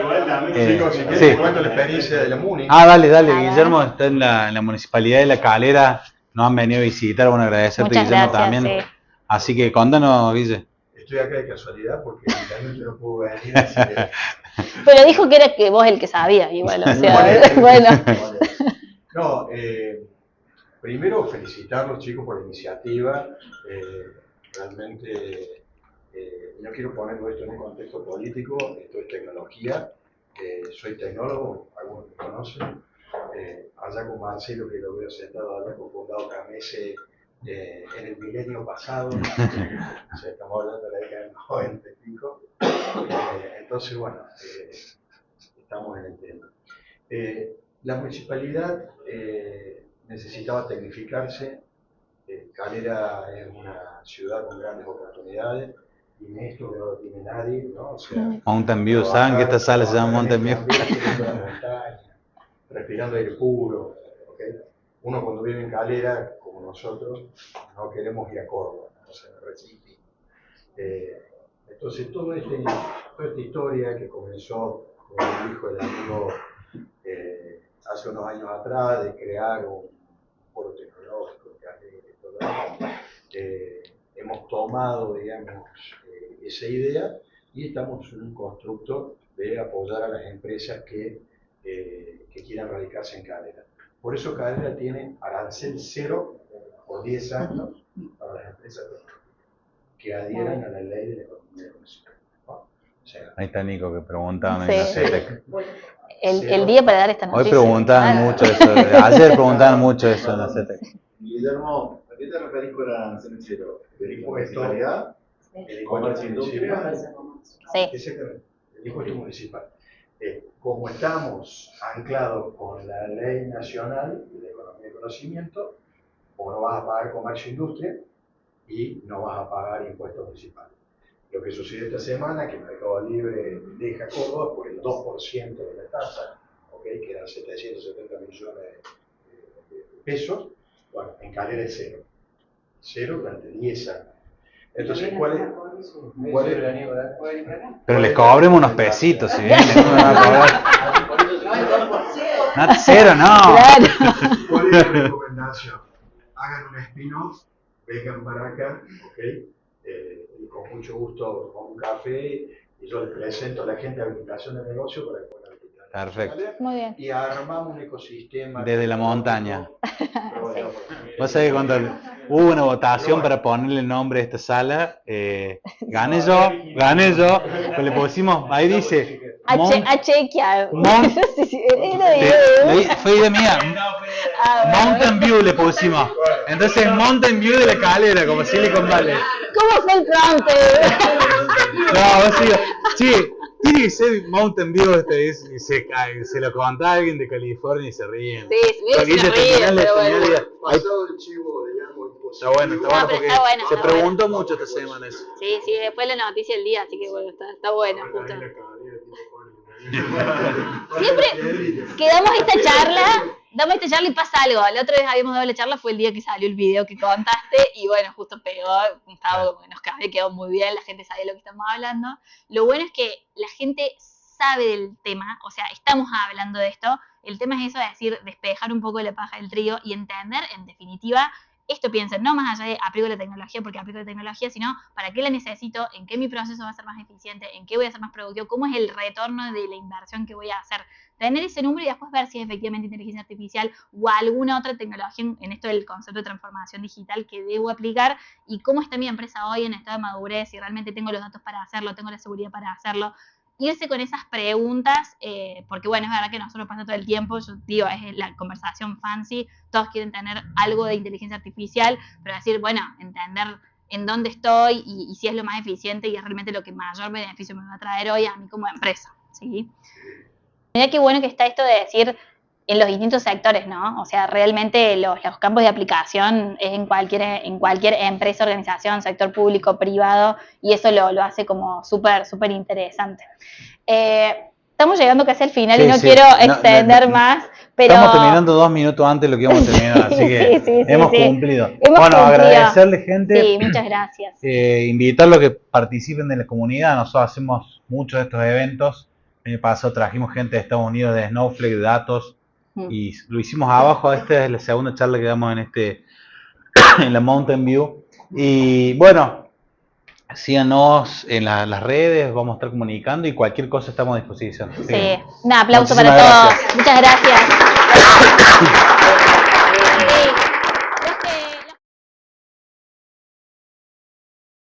Sí. Cuento la experiencia de la MUNI. Dale, Guillermo está en la Municipalidad de La Calera. Nos han venido a visitar. Bueno, agradecerte, muchas Guillermo, gracias, también. Sí. Así que contanos, Guille. Estoy acá de casualidad porque realmente no puedo venir. Así que... Pero dijo que era que vos el que sabía, igual, o sea, bueno. No, primero felicitarlos, chicos, por la iniciativa. Realmente no quiero ponerlo esto en un contexto político, esto es tecnología. Soy tecnólogo, algunos me conocen. Allá con Marcelo, que lo veo sentado allá, cofundado Camese en el milenio pasado. O sea, estamos hablando de la década del 90 y pico. Entonces, bueno, estamos en el tema. La municipalidad necesitaba tecnificarse. Calera es una ciudad con grandes oportunidades. tiene esto que no lo tiene nadie, ¿no? O sea, Mountain View, ¿saben que esta sala se llama Mountain View? Viendo la montaña, respirando aire puro, ¿ok? Uno cuando vive en Calera, como nosotros, no queremos ir a Córdoba, ¿no? O sea, Recife. Entonces, toda esta historia que comenzó con el hijo del amigo hace unos años atrás, de crear un polo tecnológico, todo eso, hemos tomado, digamos, esa idea y estamos en un constructo de apoyar a las empresas que quieran radicarse en Calera. Por eso Calera tiene arancel cero por 10 años para las empresas que adhieran a la ley de la economía conocida, ¿no? O sea, Ahí está Nico que preguntaba en Sí. la CETEC. El día para dar esta Hoy noticia. preguntaban Claro. mucho eso, ayer preguntaban mucho eso en la CETEC. Guillermo, ¿a qué te referís con arancel cero? ¿De impuesto, municipalidad? el ¿Comercio e impuesto industria? municipal. Sí. Exactamente, el impuesto municipal. Como estamos anclados con la ley nacional de la economía de conocimiento, o no vas a pagar comercio e industria y no vas a pagar impuestos municipales. Lo que sucedió esta semana, que Mercado Libre deja Córdoba por el 2% de la tasa, ¿okay? Que eran 770 millones de pesos, bueno, en Calera es cero. Cero durante 10 años. Entonces, ¿cuál es? Pero les cobremos unos pesitos, si bien, no me van a cobrar. No, cero, no. Claro. ¿Cuál es la recomendación? Hagan un spin-off, vengan para acá, ¿ok? Y con mucho gusto tomamos un café y yo les presento a la gente habilitación de negocio para que puedan habilitar. Perfecto. Muy bien. Y armamos un ecosistema. Desde la montaña. Bueno, Vos sabés que cuando hubo una votación para ponerle el nombre a esta sala, gané yo, pues le pusimos, ahí dice, A chequear. Mont- Sí, sí, era de- fue idea mía, Mountain View le pusimos, entonces Mountain View de la Calera, como Silicon Valley. ¿Cómo fue el prompt? No, vos digo, sí, tiene que ser Mountain View, y se lo contá a alguien de California y se ríen. Sí, sí, Porque se dice, ríen, terminale, pero bueno. terminale, ahí- pasado el chivo, digamos, Está bueno, No, pero porque está bueno, se está preguntó mucho esta semana eso. Sí, sí, después la noticia del día, así que bueno, está bueno, justo. Siempre que damos esta charla y pasa algo. La otra vez habíamos dado la charla, fue el día que salió el video que contaste y bueno, justo pegó, nos quedó muy bien, la gente sabía lo que estamos hablando. Lo bueno es que la gente sabe del tema, o sea, estamos hablando de esto. El tema es eso de decir, despejar un poco la paja del trigo y entender, en definitiva, esto piensen, no más allá de aplico la tecnología porque aplico la tecnología, sino para qué la necesito, en qué mi proceso va a ser más eficiente, en qué voy a ser más productivo, cómo es el retorno de la inversión que voy a hacer. Tener ese número y después ver si es efectivamente inteligencia artificial o alguna otra tecnología en esto del concepto de transformación digital que debo aplicar y cómo está mi empresa hoy en estado de madurez, si realmente tengo los datos para hacerlo, tengo la seguridad para hacerlo. Irse con esas preguntas, porque bueno, es verdad que nosotros pasa todo el tiempo, yo digo, es la conversación fancy, todos quieren tener algo de inteligencia artificial, pero decir, bueno, entender en dónde estoy y si es lo más eficiente y es realmente lo que mayor beneficio me va a traer hoy a mí como empresa, ¿sí? Mira qué bueno que está esto de decir en los distintos sectores, ¿no? O sea, realmente los campos de aplicación es en cualquier empresa, organización, sector público, privado, y eso lo hace como súper interesante. Estamos llegando casi al final y no quiero extender más, pero... Estamos terminando 2 minutos antes de lo que íbamos a terminar, así que sí, hemos sí. cumplido. Hemos cumplido. Agradecerle, gente. Sí, muchas gracias. Invitarlos a que participen de la comunidad. Nosotros hacemos muchos de estos eventos. El año pasado trajimos gente de Estados Unidos, de Snowflake, de datos, y lo hicimos abajo. Esta es la segunda charla que damos en la Mountain View. Y bueno, síganos en las redes, vamos a estar comunicando y cualquier cosa estamos a disposición. Sí, un aplauso para Muchísimas todos. gracias. Muchas gracias.